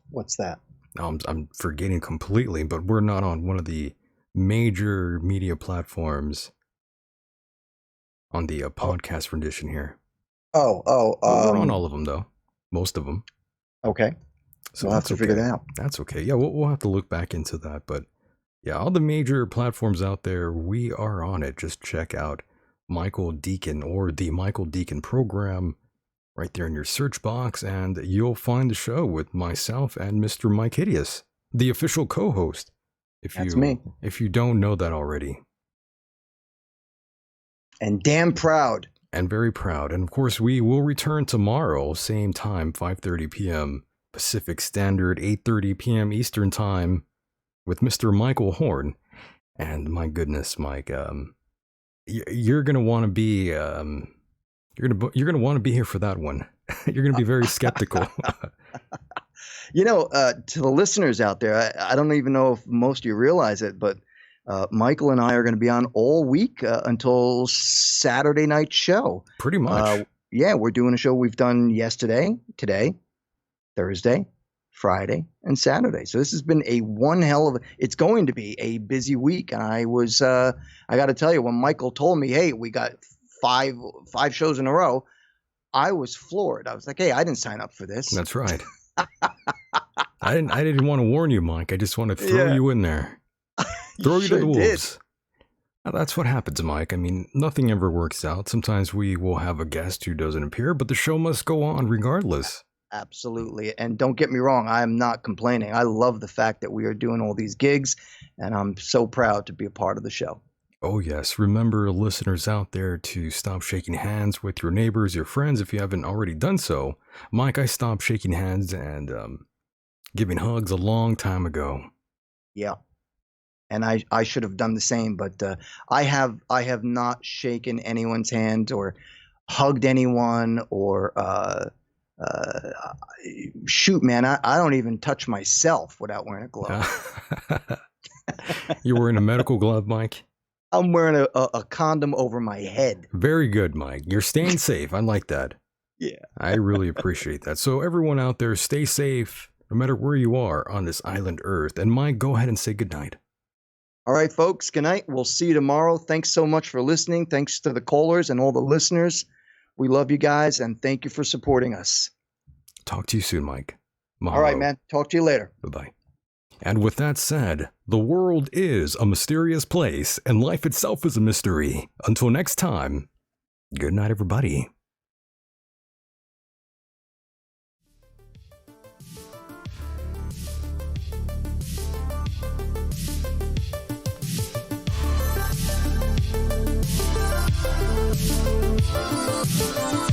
What's that? I'm forgetting completely, but we're not on one of the major media platforms on the podcast rendition here. We're We're on all of them, though. Most of them. Okay. So We'll have that's to okay. figure that out. That's okay. Yeah, we'll have to look back into that. But yeah, all the major platforms out there, we are on it. Just check out Michael Decon or the Michael Decon program right there in your search box, and you'll find the show with myself and Mr. Mike Hideous, the official co-host. That's me. If you don't know that already. And damn proud. And very proud. And of course, we will return tomorrow, same time, 5:30 p.m. Pacific Standard, 8:30 p.m. Eastern Time, with Mr. Michael Horn. And my goodness, Mike, you're gonna want to be you're gonna want to be here for that one. You're gonna be very skeptical. You know, to the listeners out there, I don't even know if most of you realize it, but Michael and I are going to be on all week until Saturday night show. Pretty much. yeah, we're doing a show we've done yesterday, today, Thursday, Friday, and Saturday. So this has been it's going to be a busy week. And I got to tell you, when Michael told me, hey, we got five shows in a row, I was floored. I was like, hey, I didn't sign up for this. That's right. I didn't want to warn you, Mike. I just want to throw you in there. Throw you to the wolves. Now, that's what happens, Mike. I mean, nothing ever works out. Sometimes we will have a guest who doesn't appear, but the show must go on regardless. Absolutely. And don't get me wrong, I am not complaining. I love the fact that we are doing all these gigs, and I'm so proud to be a part of the show. Oh, yes. Remember, listeners out there, to stop shaking hands with your neighbors, your friends, if you haven't already done so. Mike, I stopped shaking hands and giving hugs a long time ago. Yeah. And I should have done the same, but I have not shaken anyone's hand or hugged anyone or shoot, man, I don't even touch myself without wearing a glove. You're wearing a medical glove, Mike? I'm wearing a condom over my head. Very good, Mike. You're staying safe. I like that. Yeah. I really appreciate that. So everyone out there, stay safe, no matter where you are on this island Earth. And Mike, go ahead and say goodnight. All right, folks, good night. We'll see you tomorrow. Thanks so much for listening. Thanks to the callers and all the listeners. We love you guys, and thank you for supporting us. Talk to you soon, Mike. Mahalo. All right, man. Talk to you later. Bye-bye. And with that said, the world is a mysterious place, and life itself is a mystery. Until next time, good night, everybody. We'll be right back.